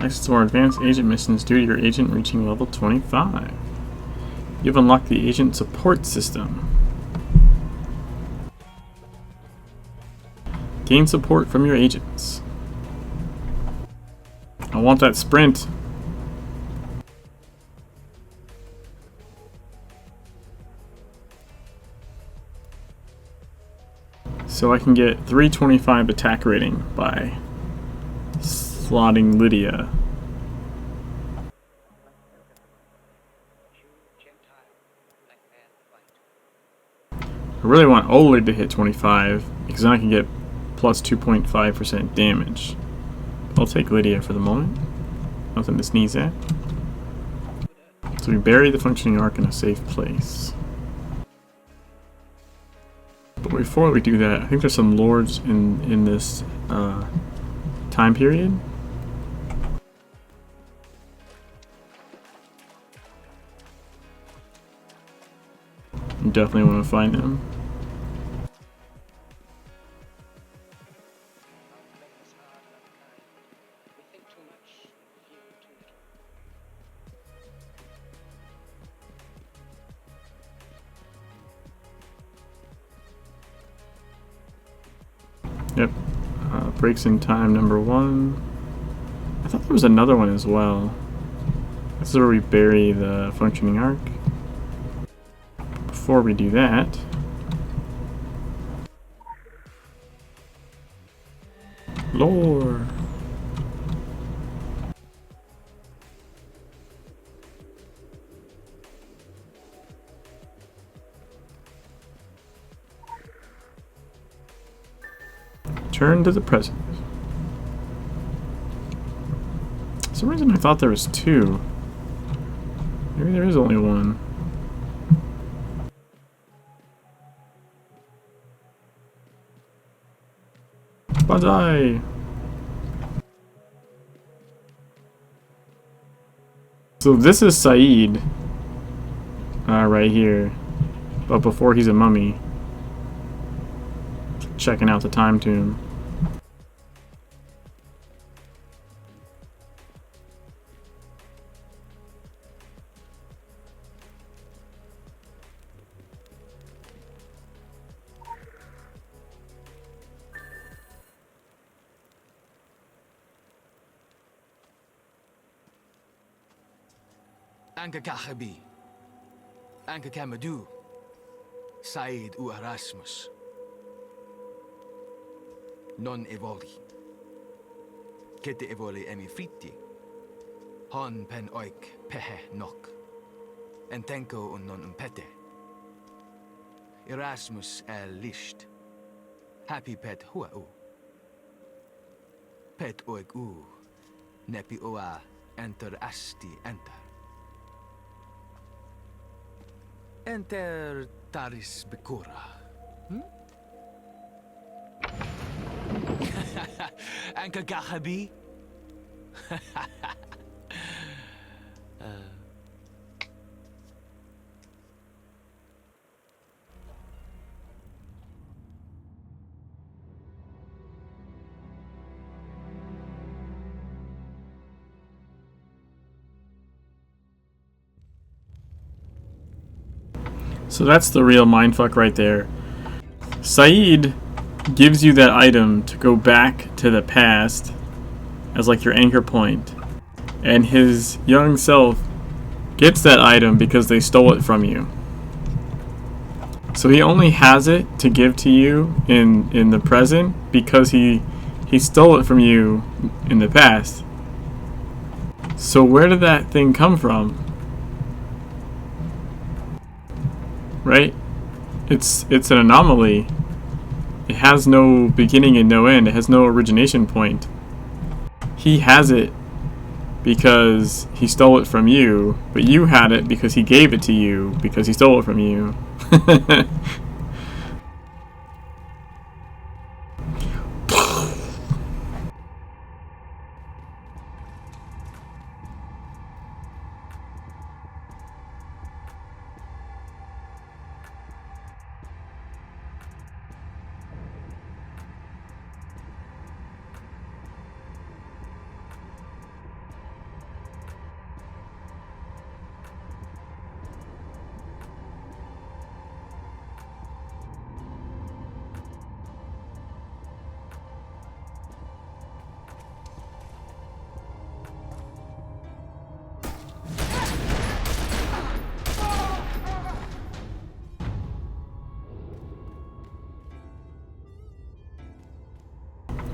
Access to more advanced agent missions due to your agent reaching level 25. You've unlocked the agent support system. Gain support from your agents. I want that sprint. So I can get 325 attack rating by slotting Lydia. I really want Olid to hit 25 because then I can get plus 2.5% damage. I'll take Lydia for the moment. Nothing to sneeze at. So we bury the functioning arc in a safe place. But before we do that, I think there's some lords in this time period. You definitely want to find them. We think too much, feel too little. Yep. Breaks in time number 1. I thought there was another one as well. This is where we bury the functioning arc. Before we do that, lore. Turn to the present. For some reason I thought there was 2. Maybe there is only 1. Banzai! So this is Saeed. Right here. But before he's a mummy. Checking out the time tomb. Anka Kahabi. Anka Kamadu. Said u Erasmus. Non evoli. Kete evoli emi fritti. Hon pen oik pehe nok. Entenko un non pete. Erasmus el lisht. Happy pet hua u. Pet oik u. Nepi oa enter asti enter. Enter Taris Bekura. Anka Gahabi? So that's the real mindfuck right there. Saeed gives you that item to go back to the past as like your anchor point. And his young self gets that item because they stole it from you. So he only has it to give to you in the present because he stole it from you in the past. So where did that thing come from? Right? It's an anomaly. It has no beginning and no end. It has no origination point. He has it because he stole it from you, but you had it because he gave it to you because he stole it from you.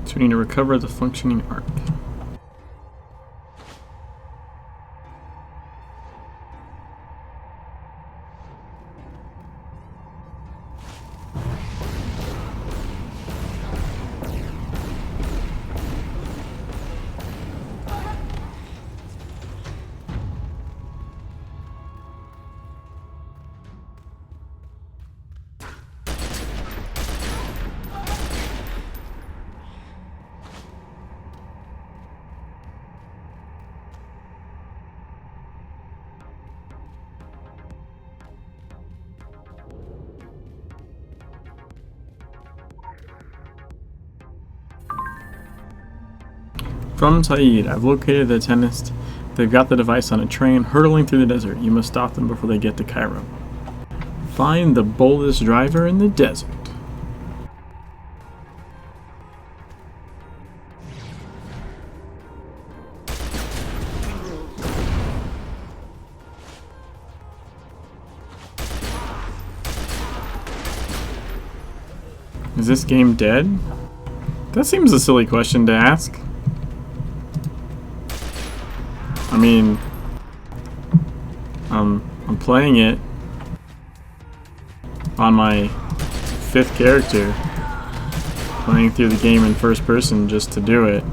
So we need to recover the functioning arc. From Saeed, I've located the attendants. They've got the device on a train hurtling through the desert. You must stop them before they get to Cairo. Find the boldest driver in the desert. Is this game dead? That seems a silly question to ask. I mean, I'm playing it on my 5th character, playing through the game in first person just to do it.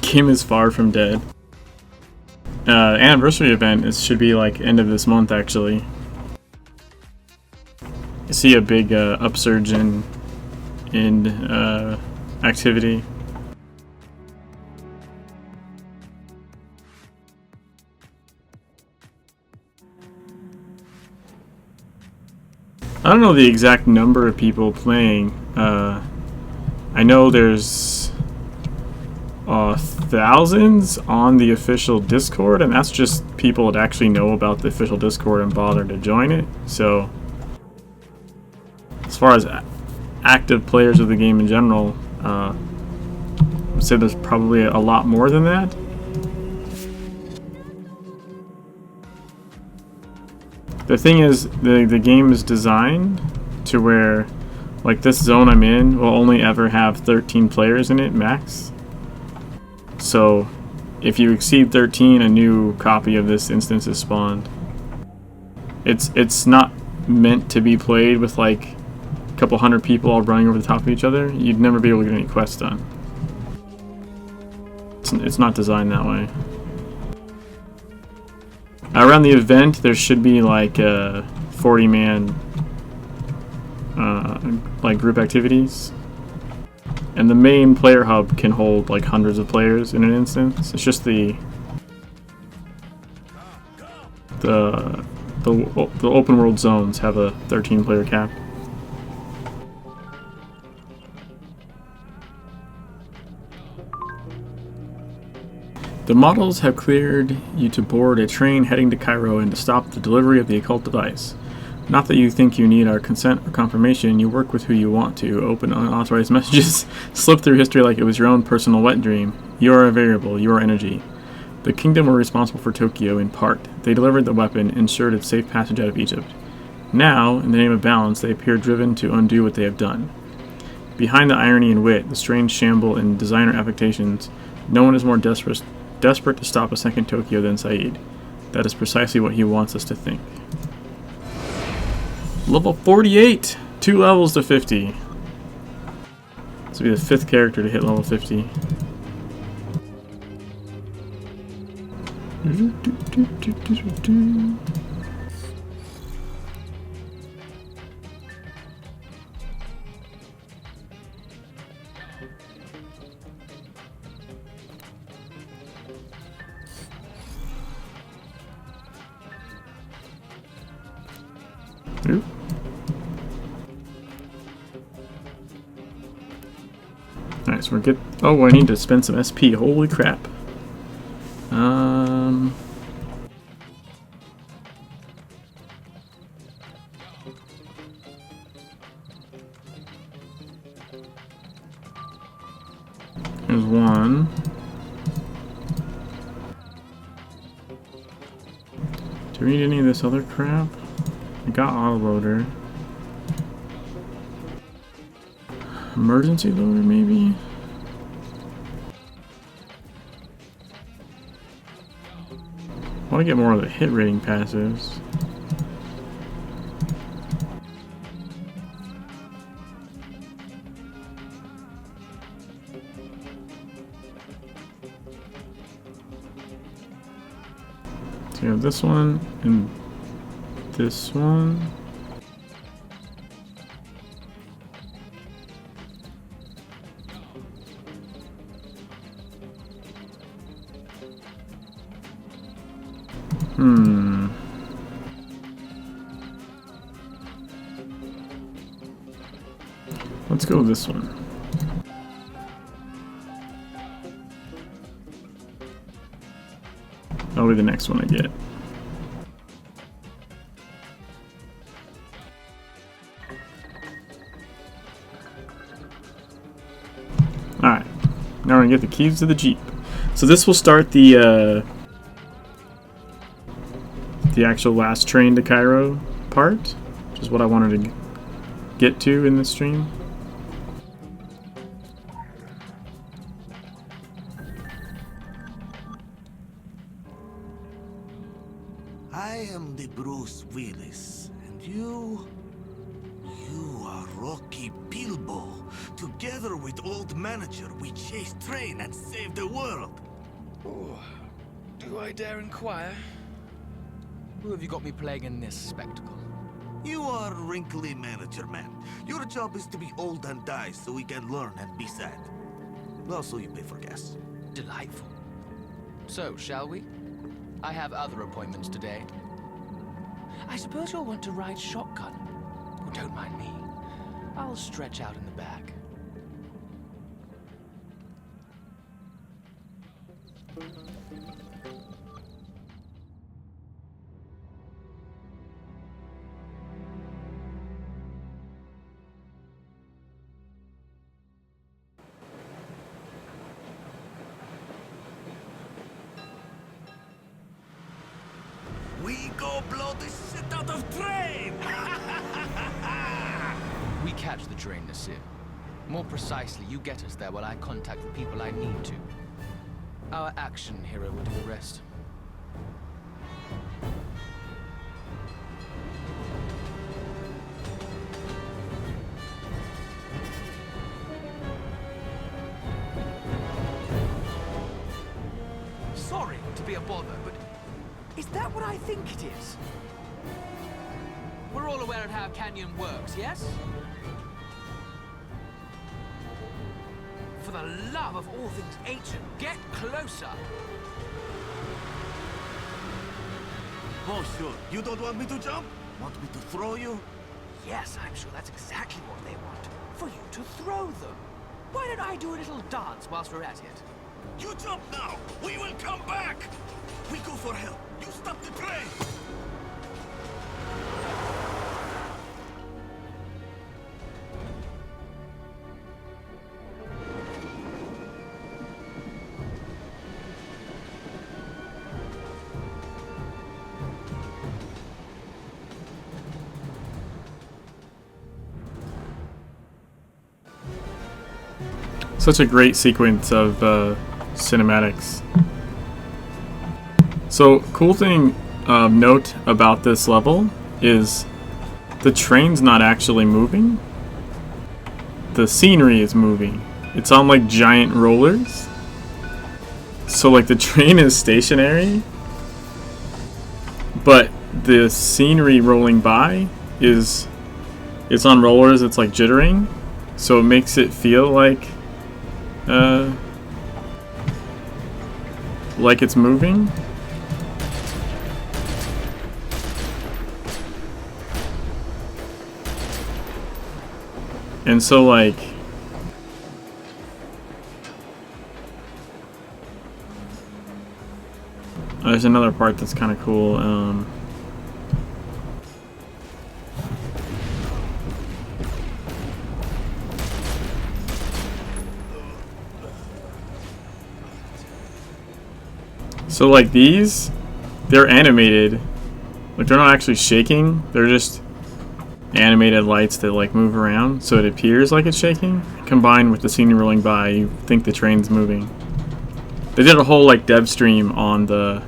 Game is far from dead. Anniversary event should be like end of this month actually. I see a big upsurge in activity. I don't know the exact number of people playing. I know there's thousands on the official Discord, and that's just people that actually know about the official Discord and bother to join it. So, as far as active players of the game in general, I would say there's probably a lot more than that. The thing is, the game is designed to where, like, this zone I'm in will only ever have 13 players in it, max. So, if you exceed 13, a new copy of this instance is spawned. It's not meant to be played with like a couple hundred people all running over the top of each other. You'd never be able to get any quests done. It's not designed that way. Around the event, there should be like 40-man like group activities. And the main player hub can hold like hundreds of players in an instance. It's just the open world zones have a 13-player cap. The models have cleared you to board a train heading to Cairo and to stop the delivery of the occult device. Not that you think you need our consent or confirmation, you work with who you want to, open unauthorized messages, slip through history like it was your own personal wet dream. You are a variable, you are energy. The kingdom were responsible for Tokyo in part. They delivered the weapon, ensured its safe passage out of Egypt. Now, in the name of balance, they appear driven to undo what they have done. Behind the irony and wit, the strange shamble and designer affectations, no one is more desperate to stop a second Tokyo than Saeed. That is precisely what he wants us to think. Level 48! 2 levels to 50. This will be the 5th character to hit level 50. Oop. Alright, so we're good. Oh, I need to spend some SP. Holy crap. There's one. Do we need any of this other crap? I got autoloader. Emergency loader, maybe? I want to get more of the hit rating passives. So you have this one and this one. Let's go with this one. That'll be the next one I get. Alright, now we're gonna get the keys to the Jeep. So this will start the actual last train to Cairo part, which is what I wanted to get to in this stream. I am the Bruce Willis, and you are Rocky Bilbo. Together with old manager, we chase train and save the world. Oh, do I dare inquire? Who have you got me playing in this spectacle? You are wrinkly manager man. Your job is to be old and die so we can learn and be sad. Also, you pay for gas. Delightful. So, shall we? I have other appointments today. I suppose you'll want to ride shotgun. Oh, don't mind me. I'll stretch out in the back. We go blow the shit out of train! We catch the train, Nasir. More precisely, you get us there while I contact the people I need to. Our action hero will do the rest. Sorry to be a bother, but is that what I think it is? We're all aware of how Canyon works, yes? For the love of all things ancient, get closer! Oh, sure. You don't want me to jump? Want me to throw you? Yes, I'm sure that's exactly what they want. For you to throw them. Why don't I do a little dance whilst we're at it? You jump now! We will come back! We go for help. You stop the train! Such a great sequence of cinematics. So, cool thing of note about this level is the train's not actually moving. The scenery is moving. It's on like giant rollers. So like the train is stationary, but the scenery rolling by it's on rollers, it's like jittering. So it makes it feel like it's moving. And so like there's another part that's kind of cool. So like these, they're animated. Like they're not actually shaking. They're just animated lights that like move around, so it appears like it's shaking. Combined with the scene rolling by, you think the train's moving. They did a whole like dev stream on the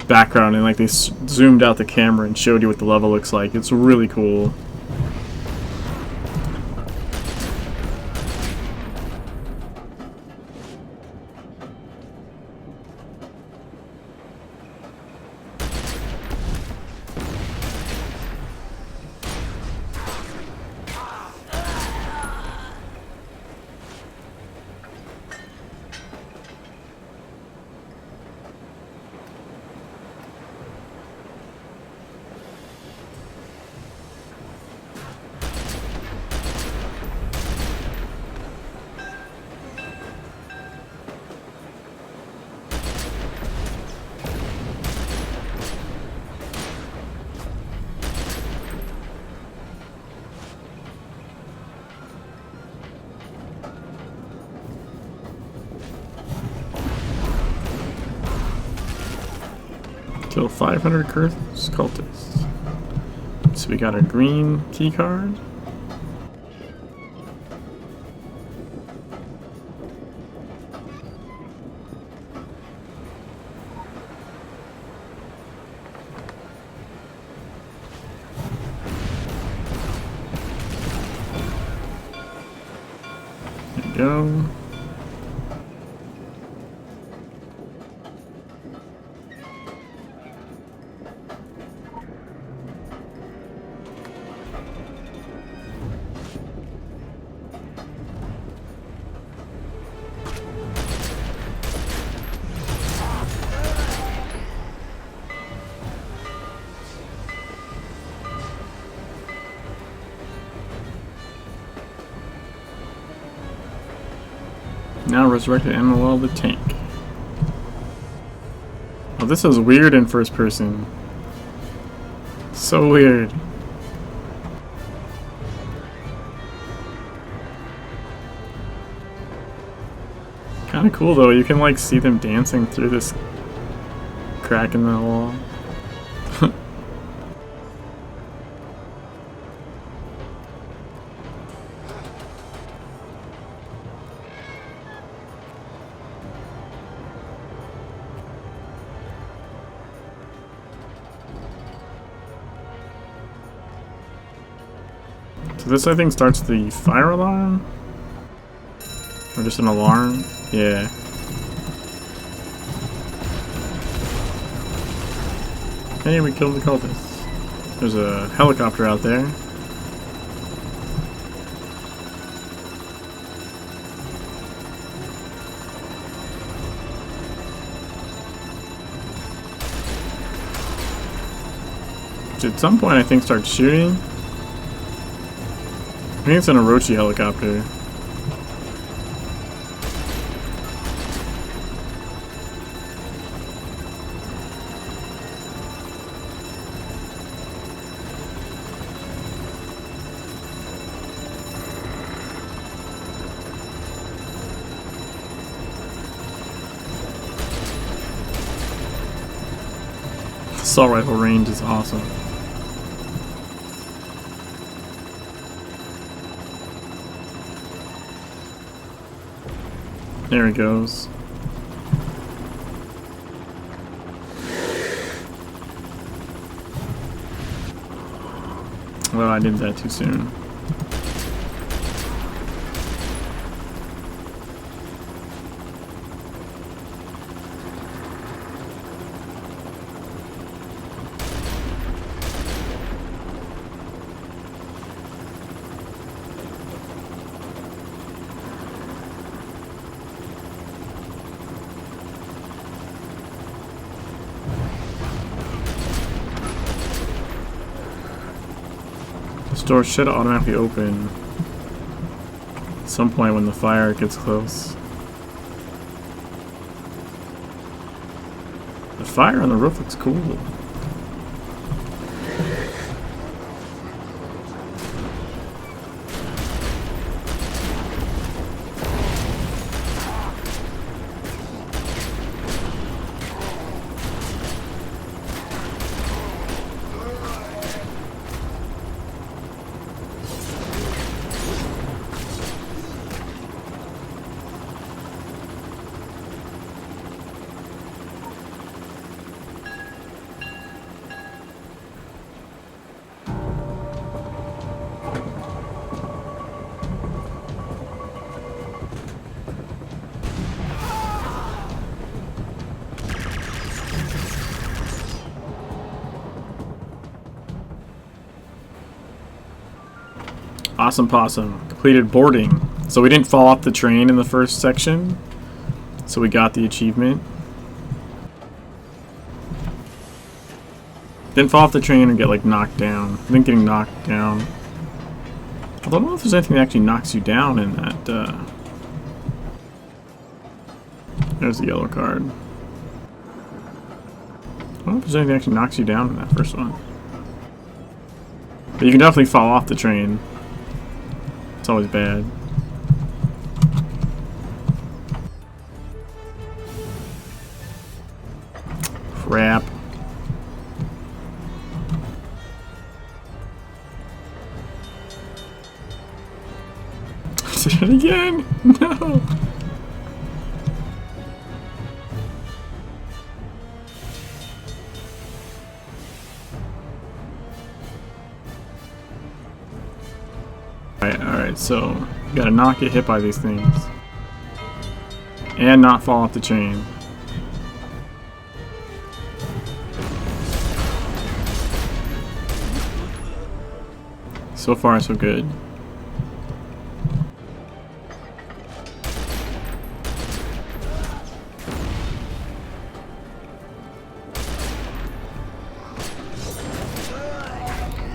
background, and like they zoomed out the camera and showed you what the level looks like. It's really cool. Still 500 cursed cultists. So we got a green key card. There we go. Now resurrected Manuel the tank. Oh, this is weird in first person. So weird. Kind of cool though. You can like see them dancing through this crack in the wall. So this, I think, starts the fire alarm? Or just an alarm? Yeah. Hey, we killed the cultists. There's a helicopter out there. Which at some point I think starts shooting. I think it's an Orochi helicopter. Assault rifle range is awesome. There it goes. Well, I did that too soon. This door should automatically open at some point when the fire gets close. The fire on the roof looks cool. Awesome Possum. Completed boarding. So we didn't fall off the train in the first section. So we got the achievement. Didn't fall off the train or get like knocked down. I think getting knocked down. I don't know if there's anything that actually knocks you down in that. There's the yellow card. I don't know if there's anything that actually knocks you down in that first one. But you can definitely fall off the train. It's always bad. Crap. did it again! No! Alright, so you gotta not get hit by these things. And not fall off the chain. So far, so good.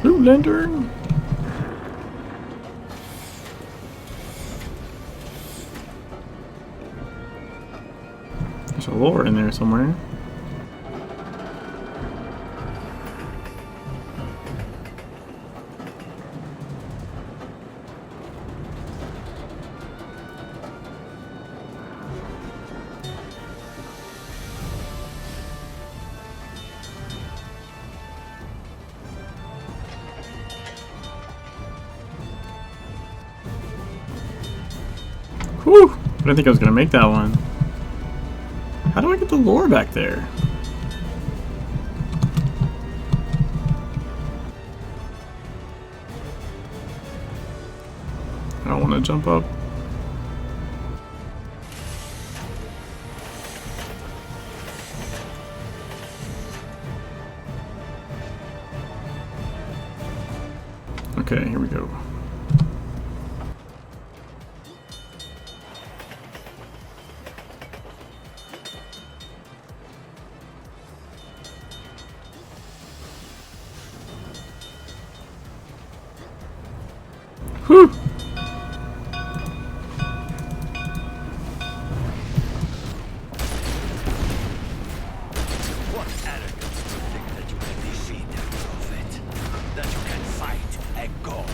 Blue lantern! There's a lore in there somewhere. Whew! I didn't think I was gonna make that one. How do I get the lore back there? I don't want to jump up. Okay, here we go. Whew! What arrogance to think that you can defeat a prophet, that you can fight a god.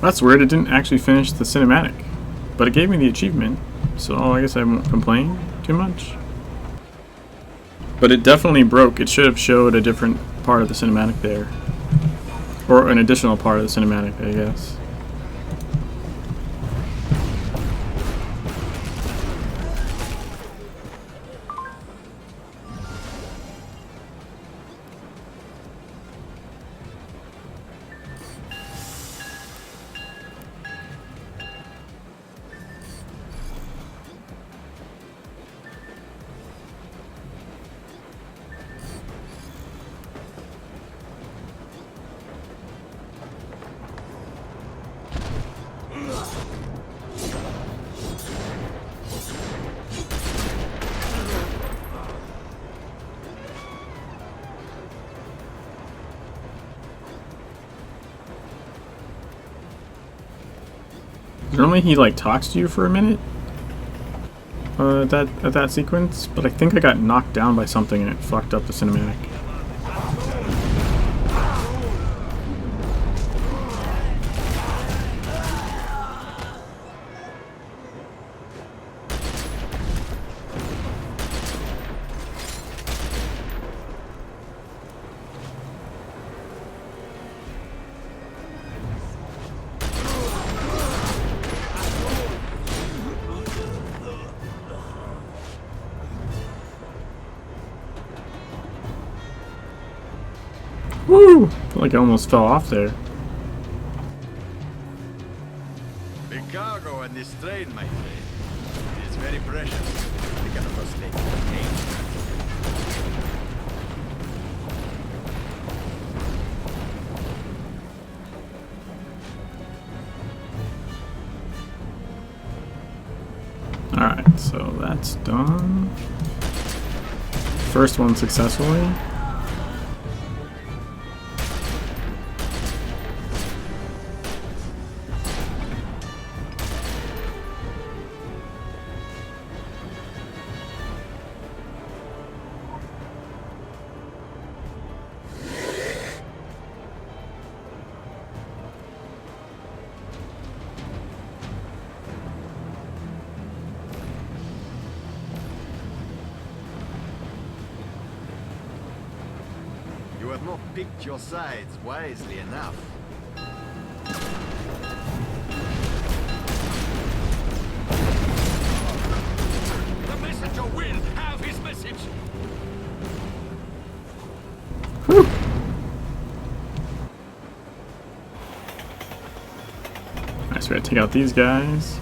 That's weird, it didn't actually finish the cinematic, but it gave me the achievement, so I guess I won't complain too much. But it definitely broke. It should have showed a different part of the cinematic there, or an additional part of the cinematic, I guess. Normally he like talks to you for a minute at that sequence, but I think I got knocked down by something and it fucked up the cinematic. Woo! Feel like I almost fell off there. The cargo on this train, my friend, is very precious. We cannot mistake it. Alright, so that's done. First one successfully. have not picked your sides wisely enough. The messenger will have his message. Whew. Alright, so we gotta take out these guys.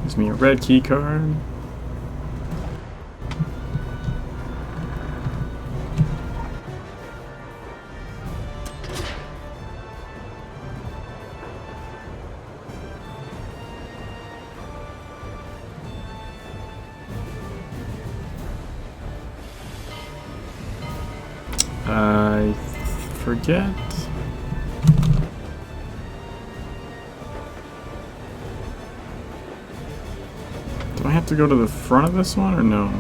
Gives me a red key card. I forget. Do I have to go to the front of this one or no?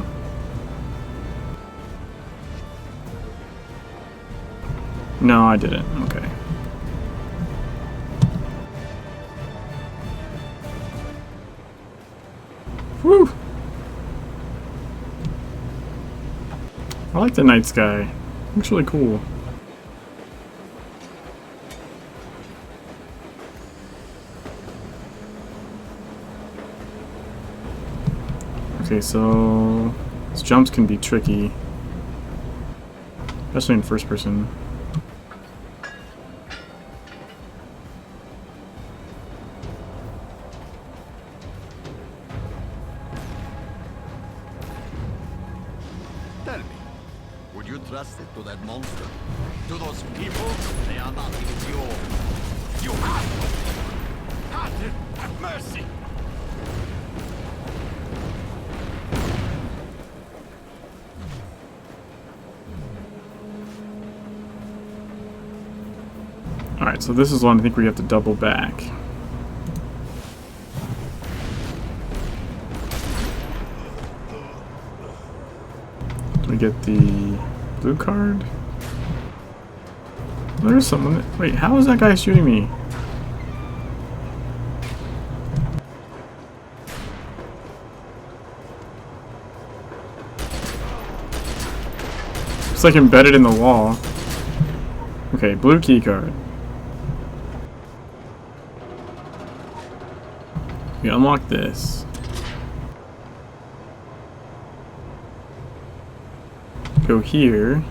No, I didn't. Okay. Whew! I like the night sky. Looks really cool. Okay, so these jumps can be tricky, especially in first person. Tell me, would you trust it to that monster? To those people? They are not even yours. You have! Hadrid, have mercy! Alright, so this is one I think we have to double back. Do we get the blue card? There's someone that, wait, how is that guy shooting me? It's like embedded in the wall. Okay, blue key card. We unlock this. Go here.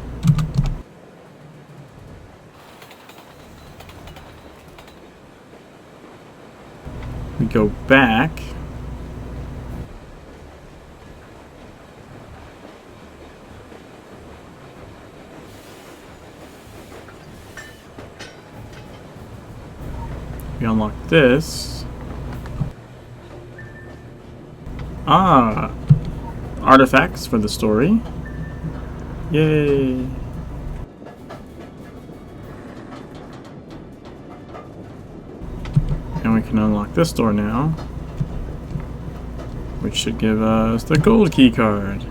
We go back. We unlock this. Ah, artifacts for the story. Yay. And we can unlock this door now, which should give us the gold key card.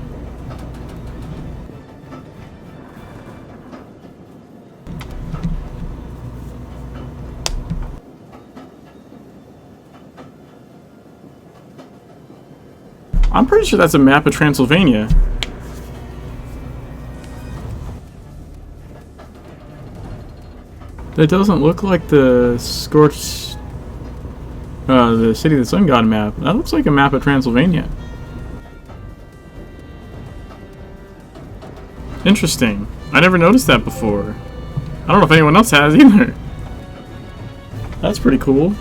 I'm pretty sure that's a map of Transylvania. That doesn't look like the Scorched... the City of the Sun God map. That looks like a map of Transylvania. Interesting. I never noticed that before. I don't know if anyone else has either. That's pretty cool.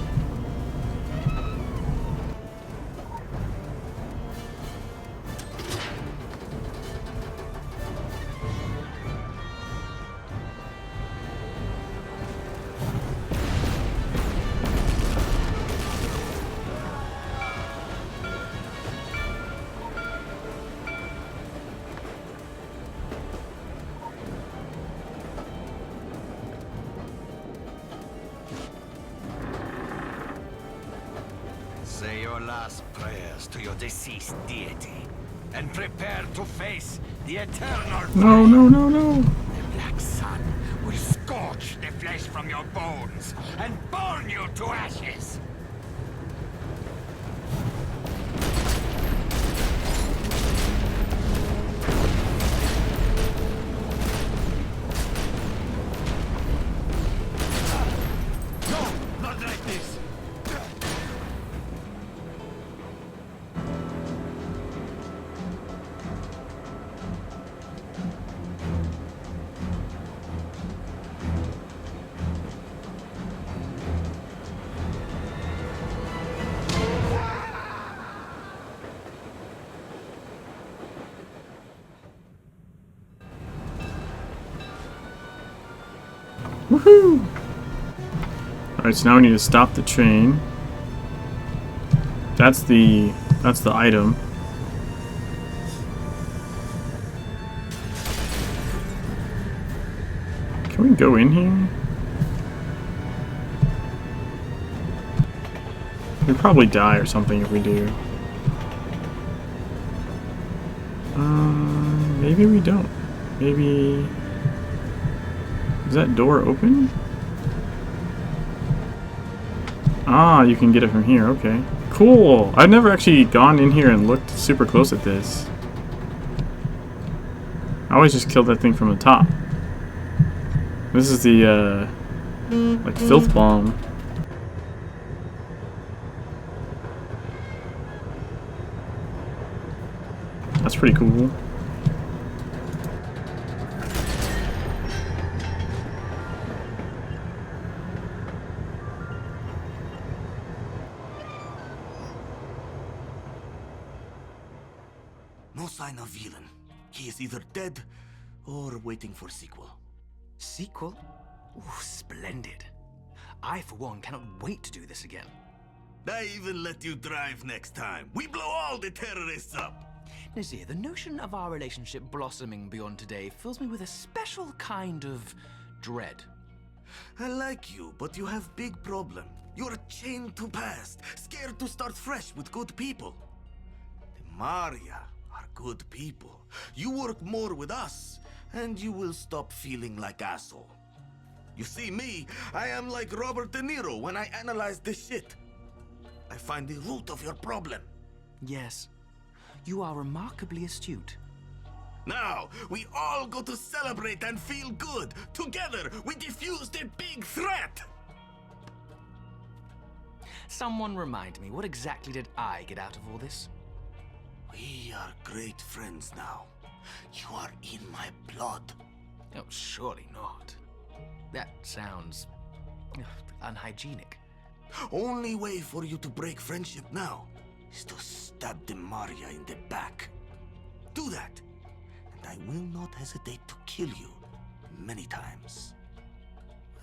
Say your last prayers to your deceased deity, and prepare to face the eternal No, no, no, no. The black sun will scorch the flesh from your bones. bones and burn you to ashes! No, not like this! Woohoo! Alright, so now we need to stop the train. That's the item. Can we go in here? We'd probably die or something if we do. Maybe we don't. Maybe... Is that door open? Ah, you can get it from here, okay. Cool! I've never actually gone in here and looked super close at this. I always just killed that thing from the top. This is the, like, filth bomb. That's pretty cool. No sign of villain. He is either dead or waiting for sequel. Sequel? Ooh, splendid. I, for one, cannot wait to do this again. I even let you drive next time. We blow all the terrorists up. Nazir, the notion of our relationship blossoming beyond today fills me with a special kind of dread. I like you, but you have big problem. You're chained to past, scared to start fresh with good people. The Maria are good people. You work more with us, and you will stop feeling like asshole. You see me, I am like Robert De Niro when I analyze this shit. I find the root of your problem. Yes, you are remarkably astute. Now, we all go to celebrate and feel good. Together, we defuse the big threat. Someone remind me, what exactly did I get out of all this? We are great friends now. You are in my blood. Oh, surely not. That sounds unhygienic. Only way for you to break friendship now is to stab the Maria in the back. Do that, and I will not hesitate to kill you many times.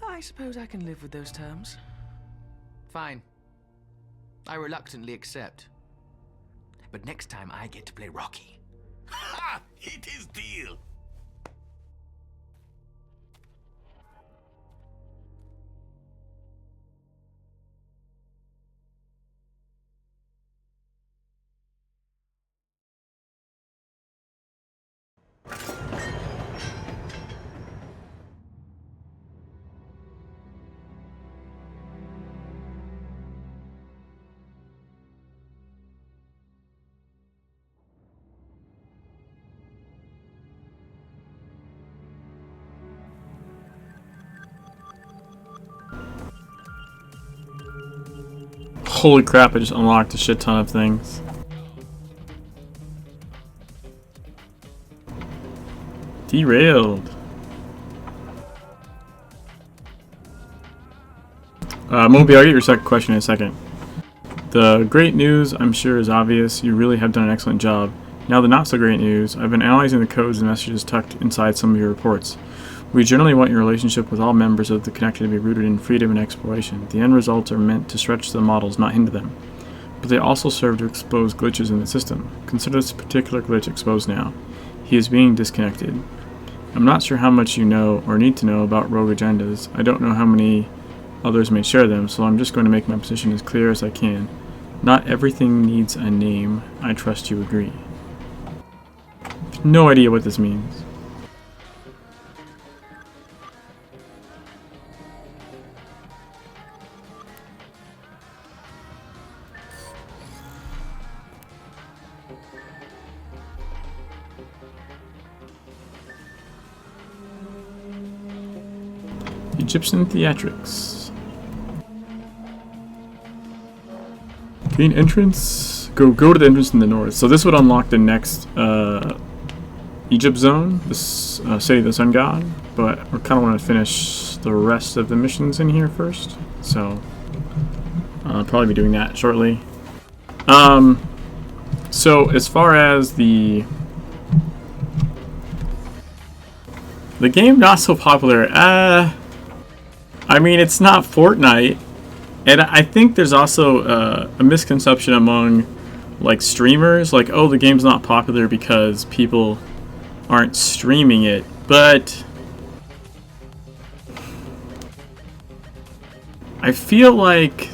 I suppose I can live with those terms. Fine. I reluctantly accept. But next time I get to play Rocky. Ha! It is deal! Holy crap, I just unlocked a shit ton of things. Derailed. Moby, I'll get your second question in a second. The great news, I'm sure, is obvious. You really have done an excellent job. Now the not so great news. I've been analyzing the codes and messages tucked inside some of your reports. We generally want your relationship with all members of the Connected to be rooted in freedom and exploration. The end results are meant to stretch the models, not hinder them. But they also serve to expose glitches in the system. Consider this particular glitch exposed now. He is being disconnected. I'm not sure how much you know or need to know about rogue agendas. I don't know how many others may share them, so I'm just going to make my position as clear as I can. Not everything needs a name. I trust you agree. No idea what this means. Egyptian theatrics. Gain entrance. Go to the entrance in the north. So this would unlock the next Egypt zone, this City of the Sun God. But I kind of want to finish the rest of the missions in here first. So I'll probably be doing that shortly. So as far as the game, not so popular. I mean, it's not Fortnite, and I think there's also a misconception among like streamers, like, oh, the game's not popular because people aren't streaming it. But I feel like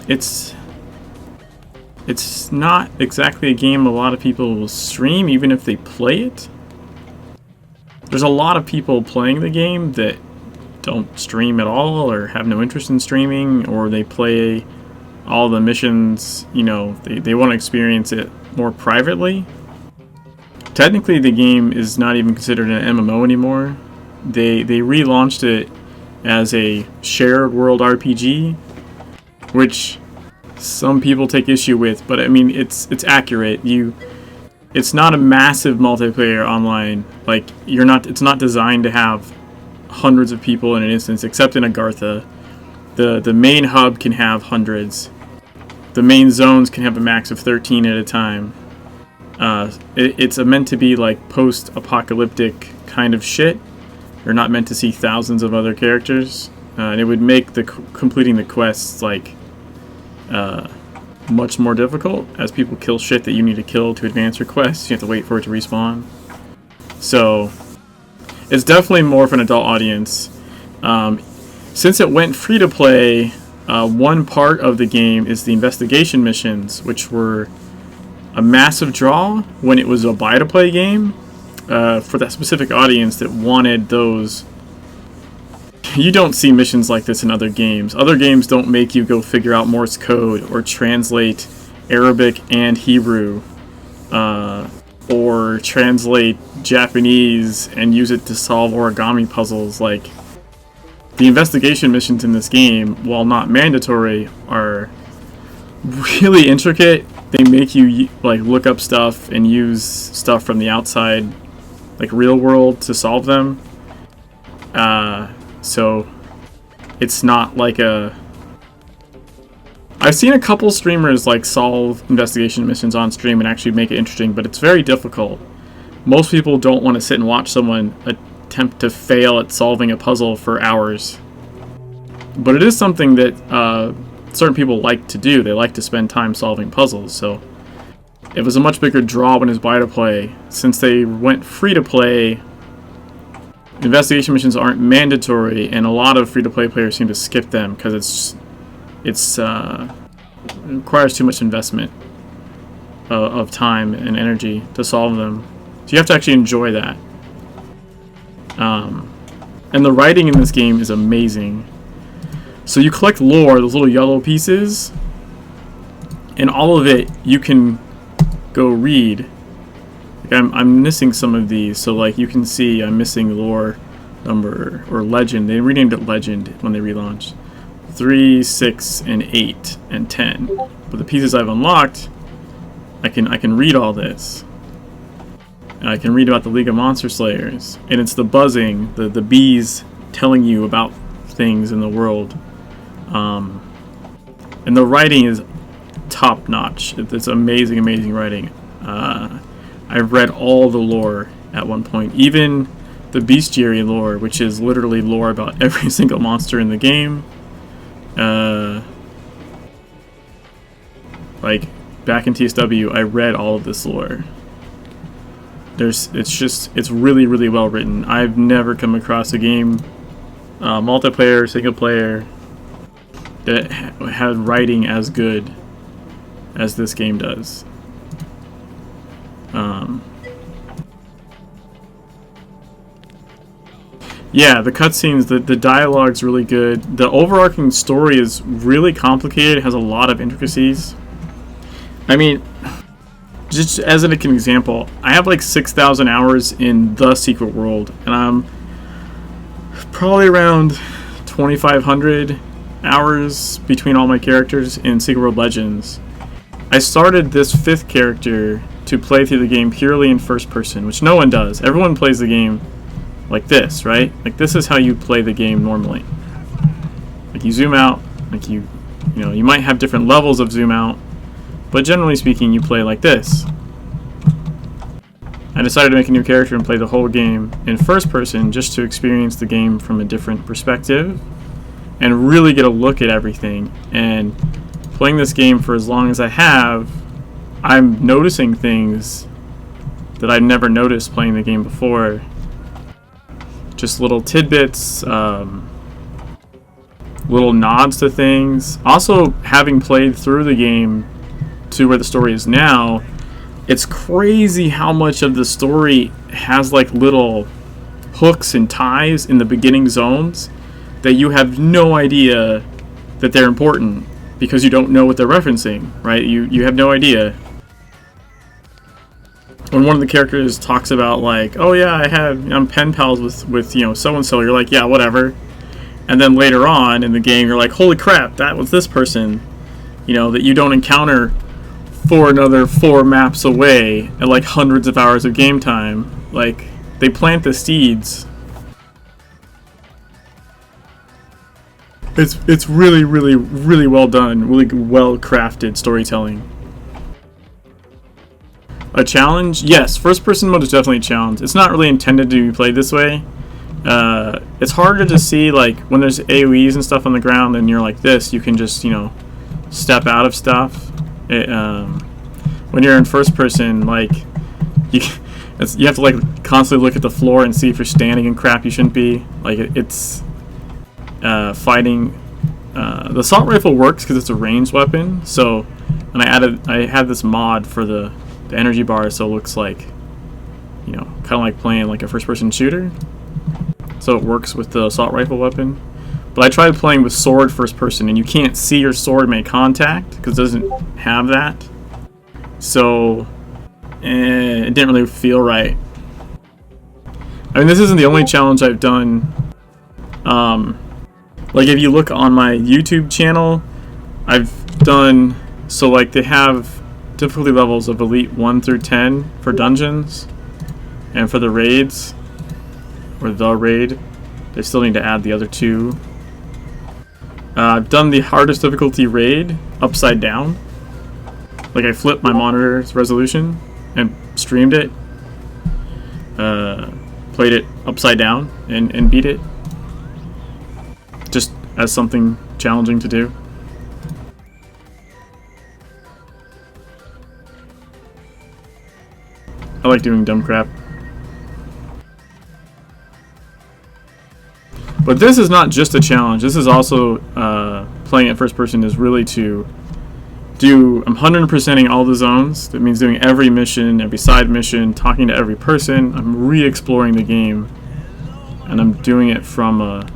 it's not exactly a game a lot of people will stream, even if they play it. There's a lot of people playing the game that don't stream at all or have no interest in streaming, or they play all the missions, you know, they want to experience it more privately. Technically, the game is not even considered an MMO anymore. They relaunched it as a shared world RPG, which some people take issue with, but I mean, it's accurate. It's not a massive multiplayer online. Like, it's not designed to have hundreds of people in an instance, except in Agartha. The main hub can have hundreds. The main zones can have a max of 13 at a time. It's meant to be like post-apocalyptic kind of shit. You're not meant to see thousands of other characters, and it would make completing the quests like much more difficult, as people kill shit that you need to kill to advance your quests. You have to wait for it to respawn. So it's definitely more for an adult audience. Since it went free to play, one part of the game is the investigation missions, which were a massive draw when it was a buy to play game for that specific audience that wanted those. You don't see missions like this in other games. Other games don't make you go figure out Morse code or translate Arabic and Hebrew, or translate Japanese and use it to solve origami puzzles. Like, the investigation missions in this game, while not mandatory, are really intricate. They make you like look up stuff and use stuff from the outside, like real world, to solve them. So it's not like I've seen a couple streamers like solve investigation missions on stream and actually make it interesting, but it's very difficult. Most people don't want to sit and watch someone attempt to fail at solving a puzzle for hours. But it is something that certain people like to do. They like to spend time solving puzzles, so it was a much bigger draw when it was buy to play. Since they went free to play, investigation missions aren't mandatory, and a lot of free to play players seem to skip them because it requires too much investment of time and energy to solve them. So you have to actually enjoy that. And the writing in this game is amazing. So you collect lore, those little yellow pieces, and all of it you can go read. Like I'm missing some of these, so like you can see I'm missing lore number or legend. They renamed it legend when they relaunched. 3, 6, and 8, and 10. But the pieces I've unlocked, I can read all this. And I can read about the League of Monster Slayers, and it's the buzzing, the bees telling you about things in the world. And the writing is top notch. It's amazing, amazing writing. I've read all the lore at one point, even the bestiary lore, which is literally lore about every single monster in the game. Like back in TSW, I read all of this lore. It's really, really well written. I've never come across a game, multiplayer, single player, that had writing as good as this game does. Yeah, the cutscenes, the dialogue's really good. The overarching story is really complicated. It has a lot of intricacies. I mean, just as an example, I have like 6,000 hours in the secret world, and I'm probably around 2,500 hours between all my characters in Secret World Legends. I started this 5th character to play through the game purely in first person, which no one does. Everyone plays the game like this, right? Like this is how you play the game normally. Like you zoom out, like you know, you might have different levels of zoom out, but generally speaking, you play like this. I decided to make a new character and play the whole game in first person just to experience the game from a different perspective and really get a look at everything. And playing this game for as long as I have, I'm noticing things that I've never noticed playing the game before. Just little tidbits, little nods to things. Also, having played through the game to where the story is now, it's crazy how much of the story has like little hooks and ties in the beginning zones that you have no idea that they're important because you don't know what they're referencing, right? You have no idea. When one of the characters talks about like, oh yeah, I'm pen pals with you know so and so, you're like, yeah, whatever. And then later on in the game, you're like, holy crap, that was this person, you know, that you don't encounter for another 4 maps away at like hundreds of hours of game time. Like, they plant the seeds. It's really, really, really well done, really well crafted storytelling. A challenge? Yes, first person mode is definitely a challenge. It's not really intended to be played this way. It's harder to see, like, when there's AoEs and stuff on the ground and you're like this, you can just, you know, step out of stuff. When you're in first person, like, you have to, like, constantly look at the floor and see if you're standing in crap you shouldn't be. Like, it's fighting. The assault rifle works because it's a ranged weapon, so, and I had this mod for the energy bar, so it looks like, you know, kind of like playing like a first-person shooter. So it works with the assault rifle weapon. But I tried playing with sword first person, and you can't see your sword make contact because it doesn't have that. So it didn't really feel right. I mean, this isn't the only challenge I've done. Like if you look on my YouTube channel, I've done, so like they have difficulty levels of Elite 1 through 10 for dungeons, and for the raids, or the raid, they still need to add the other 2. I've done the hardest difficulty raid upside down. Like I flipped my monitor's resolution and streamed it, played it upside down and beat it. Just as something challenging to do. I like doing dumb crap. But this is not just a challenge. This is also, playing it first person is really to do, I'm 100%ing all the zones. That means doing every mission, every side mission, talking to every person. I'm re-exploring the game. And I'm doing it from a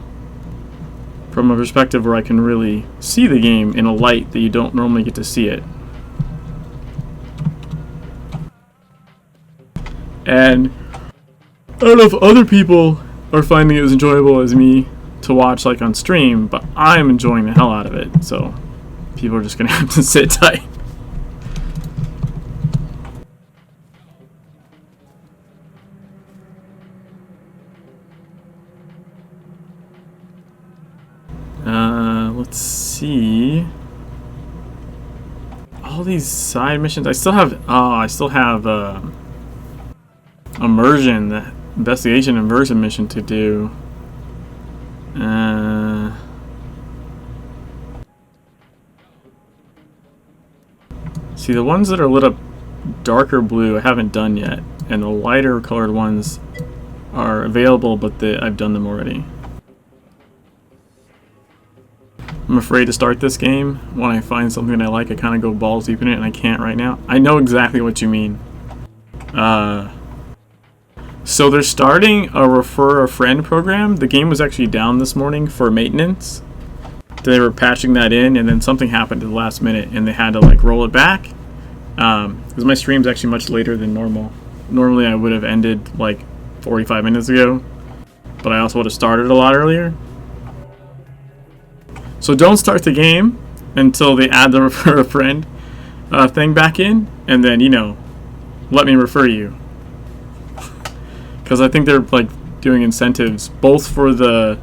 perspective where I can really see the game in a light that you don't normally get to see it. And I don't know if other people are finding it as enjoyable as me to watch like on stream, but I'm enjoying the hell out of it, so people are just gonna have to sit tight. Let's see. All these side missions. I still have immersion, the investigation immersion mission to do. See, the ones that are lit up darker blue I haven't done yet, and the lighter colored ones are available, but I've done them already. I'm afraid to start this game. When I find something that I like, I kind of go balls deep in it, and I can't right now. I know exactly what you mean. So they're starting a refer a friend program. The game was actually down this morning for maintenance. They were patching that in, and then something happened at the last minute, and they had to like roll it back. Because my stream's actually much later than normal. Normally I would have ended like 45 minutes ago, but I also would have started a lot earlier. So don't start the game until they add the refer a friend thing back in, and then, you know, let me refer you. Because I think they're like doing incentives both for the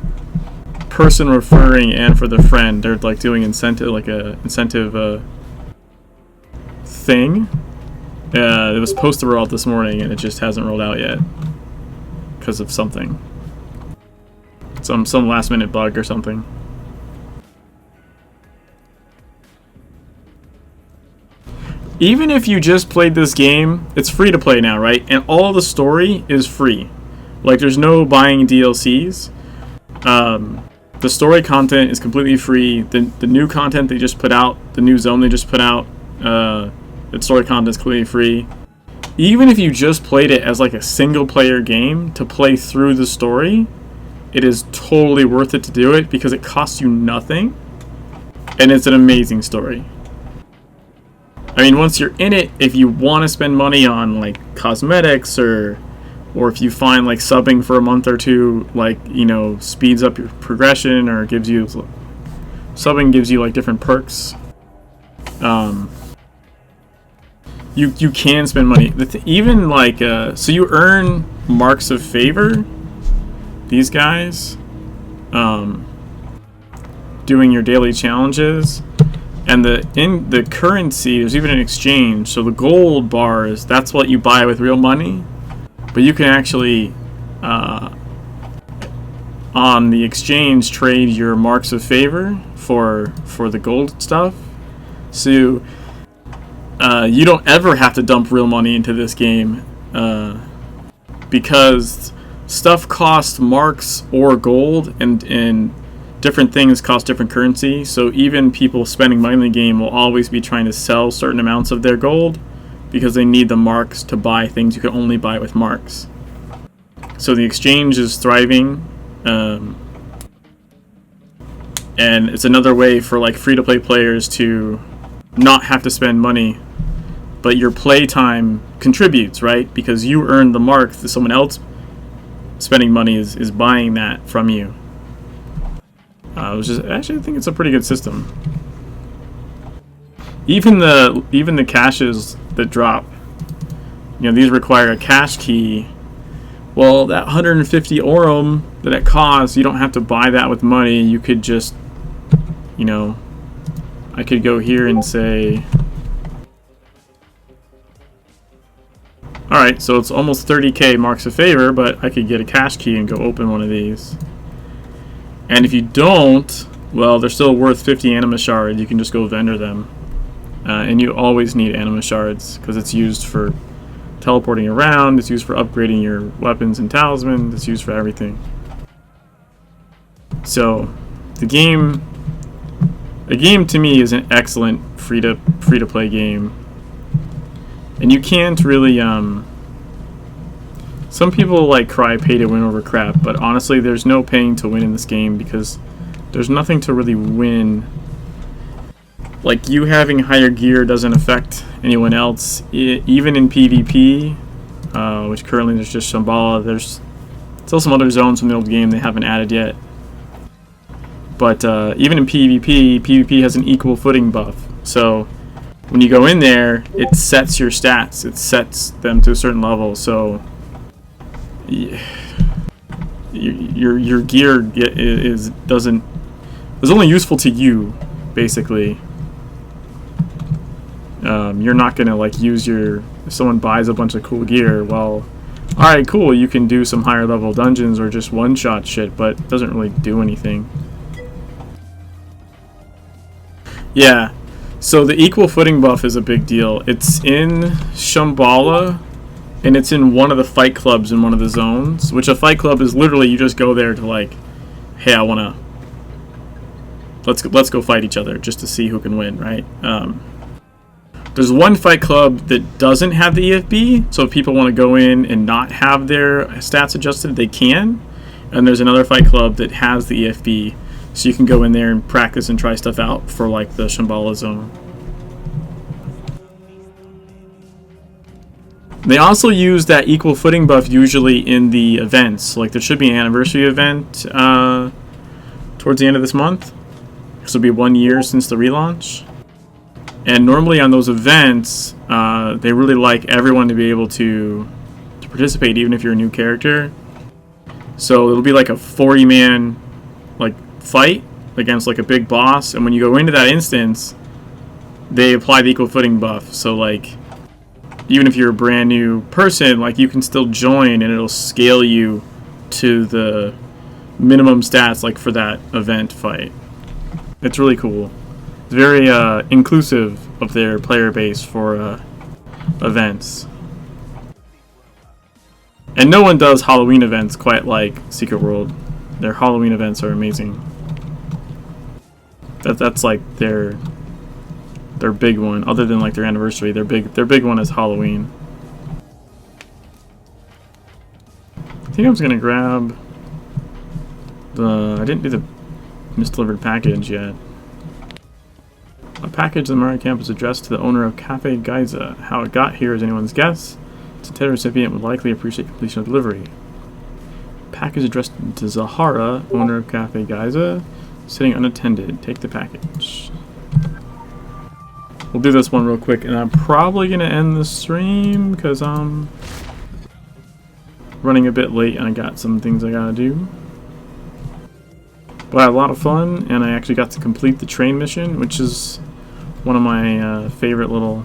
person referring and for the friend. They're like doing incentive, like a incentive thing. It was supposed to roll out this morning, and it just hasn't rolled out yet because of something, some last minute bug or something. Even if you just played this game, it's free to play now, right? And all the story is free. Like, there's no buying DLCs. The story content is completely free. The new content they just put out, the new zone they just put out, the story content is completely free. Even if you just played it as like a single player game to play through the story, it is totally worth it to do it because it costs you nothing. And it's an amazing story. I mean, once you're in it, if you want to spend money on like cosmetics or if you find like subbing for a month or two, like, you know, speeds up your progression or gives you subbing gives you like different perks. You can spend money. Even like so you earn marks of favor. These guys, doing your daily challenges. And in the currency, there's even an exchange. So the gold bars, that's what you buy with real money. But you can actually, on the exchange, trade your marks of favor for the gold stuff. So you don't ever have to dump real money into this game, because stuff costs marks or gold, and different things cost different currency, so even people spending money in the game will always be trying to sell certain amounts of their gold because they need the marks to buy things you can only buy with marks. So the exchange is thriving, and it's another way for like free-to-play players to not have to spend money, but your playtime contributes, right? Because you earn the mark that someone else spending money is buying that from you. Actually, I think it's a pretty good system. Even the caches that drop, you know, these require a cache key. Well, that 150 Aurum that it costs, you don't have to buy that with money. You could just, you know, I could go here and say, alright, so it's almost 30k marks of favor, but I could get a cache key and go open one of these. And if you don't, well, they're still worth 50 anima shards. You can just go vendor them. And you always need anima shards because it's used for teleporting around, it's used for upgrading your weapons and talismans, it's used for everything. So, a game to me is an excellent free to play game. And you can't really, some people like cry pay to win over crap, but honestly there's no paying to win in this game because there's nothing to really win. Like, you having higher gear doesn't affect anyone else, even in PvP, which currently there's just Shambhala. There's still some other zones from the old game they haven't added yet. But even in PvP, PvP has an equal footing buff. So when you go in there, it sets your stats. It sets them to a certain level. So your gear is only useful to you, basically. You're not gonna like use if someone buys a bunch of cool gear, well, alright, cool, you can do some higher level dungeons or just one-shot shit, but it doesn't really do anything. Yeah, so the equal footing buff is a big deal. It's in Shambhala, and it's in one of the fight clubs in one of the zones, which a fight club is literally you just go there to like, hey, let's go fight each other just to see who can win, right? There's one fight club that doesn't have the EFB, so if people want to go in and not have their stats adjusted, they can. And there's another fight club that has the EFB, so you can go in there and practice and try stuff out for like the Shambhala zone. They also use that equal footing buff usually in the events. Like, there should be an anniversary event towards the end of this month. This will be 1 year since the relaunch. And normally on those events, they really like everyone to be able to participate, even if you're a new character. So it'll be like a 40-man like fight against like a big boss, and when you go into that instance, they apply the equal footing buff. So like, even if you're a brand new person, like you can still join, and it'll scale you to the minimum stats like for that event fight. It's really cool. It's very inclusive of their player base for events. And no one does Halloween events quite like Secret World. Their Halloween events are amazing. That's like their big one. Other than like their anniversary, their big one is Halloween. I think I was gonna grab I didn't do the misdelivered package yet. A package in the Mario Camp is addressed to the owner of Cafe Geyser. How it got here is anyone's guess. Its intended recipient would likely appreciate completion of delivery. Package addressed to Zahara, owner of Cafe Geyser, sitting unattended. Take the package. We'll do this one real quick, and I'm probably gonna end the stream because I'm running a bit late and I got some things I gotta do. But I had a lot of fun, and I actually got to complete the train mission, which is one of my favorite little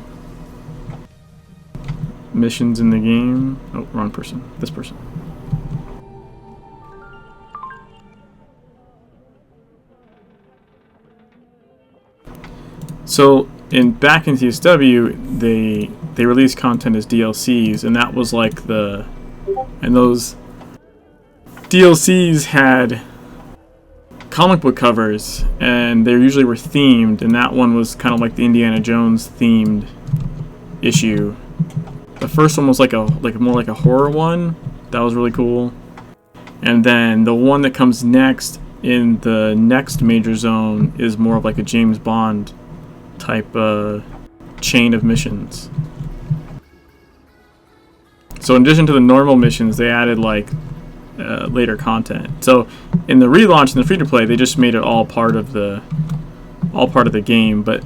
missions in the game. Oh, wrong person. This person. So back in TSW, they released content as DLCs, and that was like and those DLCs had comic book covers, and they usually were themed, and that one was kind of like the Indiana Jones themed issue. The first one was like more like a horror one. That was really cool. And then the one that comes next in the next major zone is more of like a James Bond type chain of missions. So in addition to the normal missions, they added like later content. So in the relaunch and the free-to-play, they just made it all part of the game, but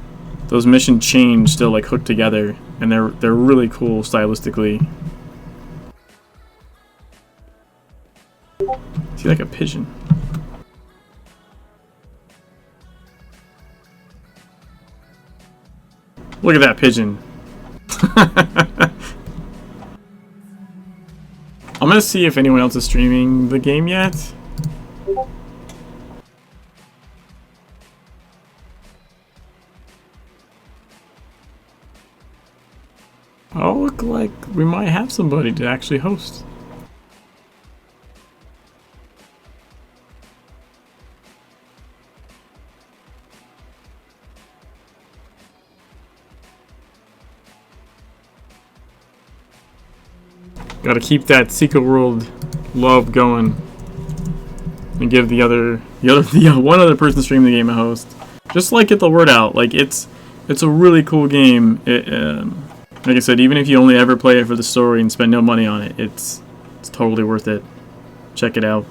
those mission chains still like hooked together, and they're really cool stylistically. See, like a pigeon. Look at that pigeon. I'm gonna see if anyone else is streaming the game yet. Oh, look like we might have somebody to actually host. Gotta keep that Secret World love going, and give the one other person streaming the game a host. Just like get the word out. Like it's a really cool game. Like I said, even if you only ever play it for the story and spend no money on it, it's totally worth it. Check it out.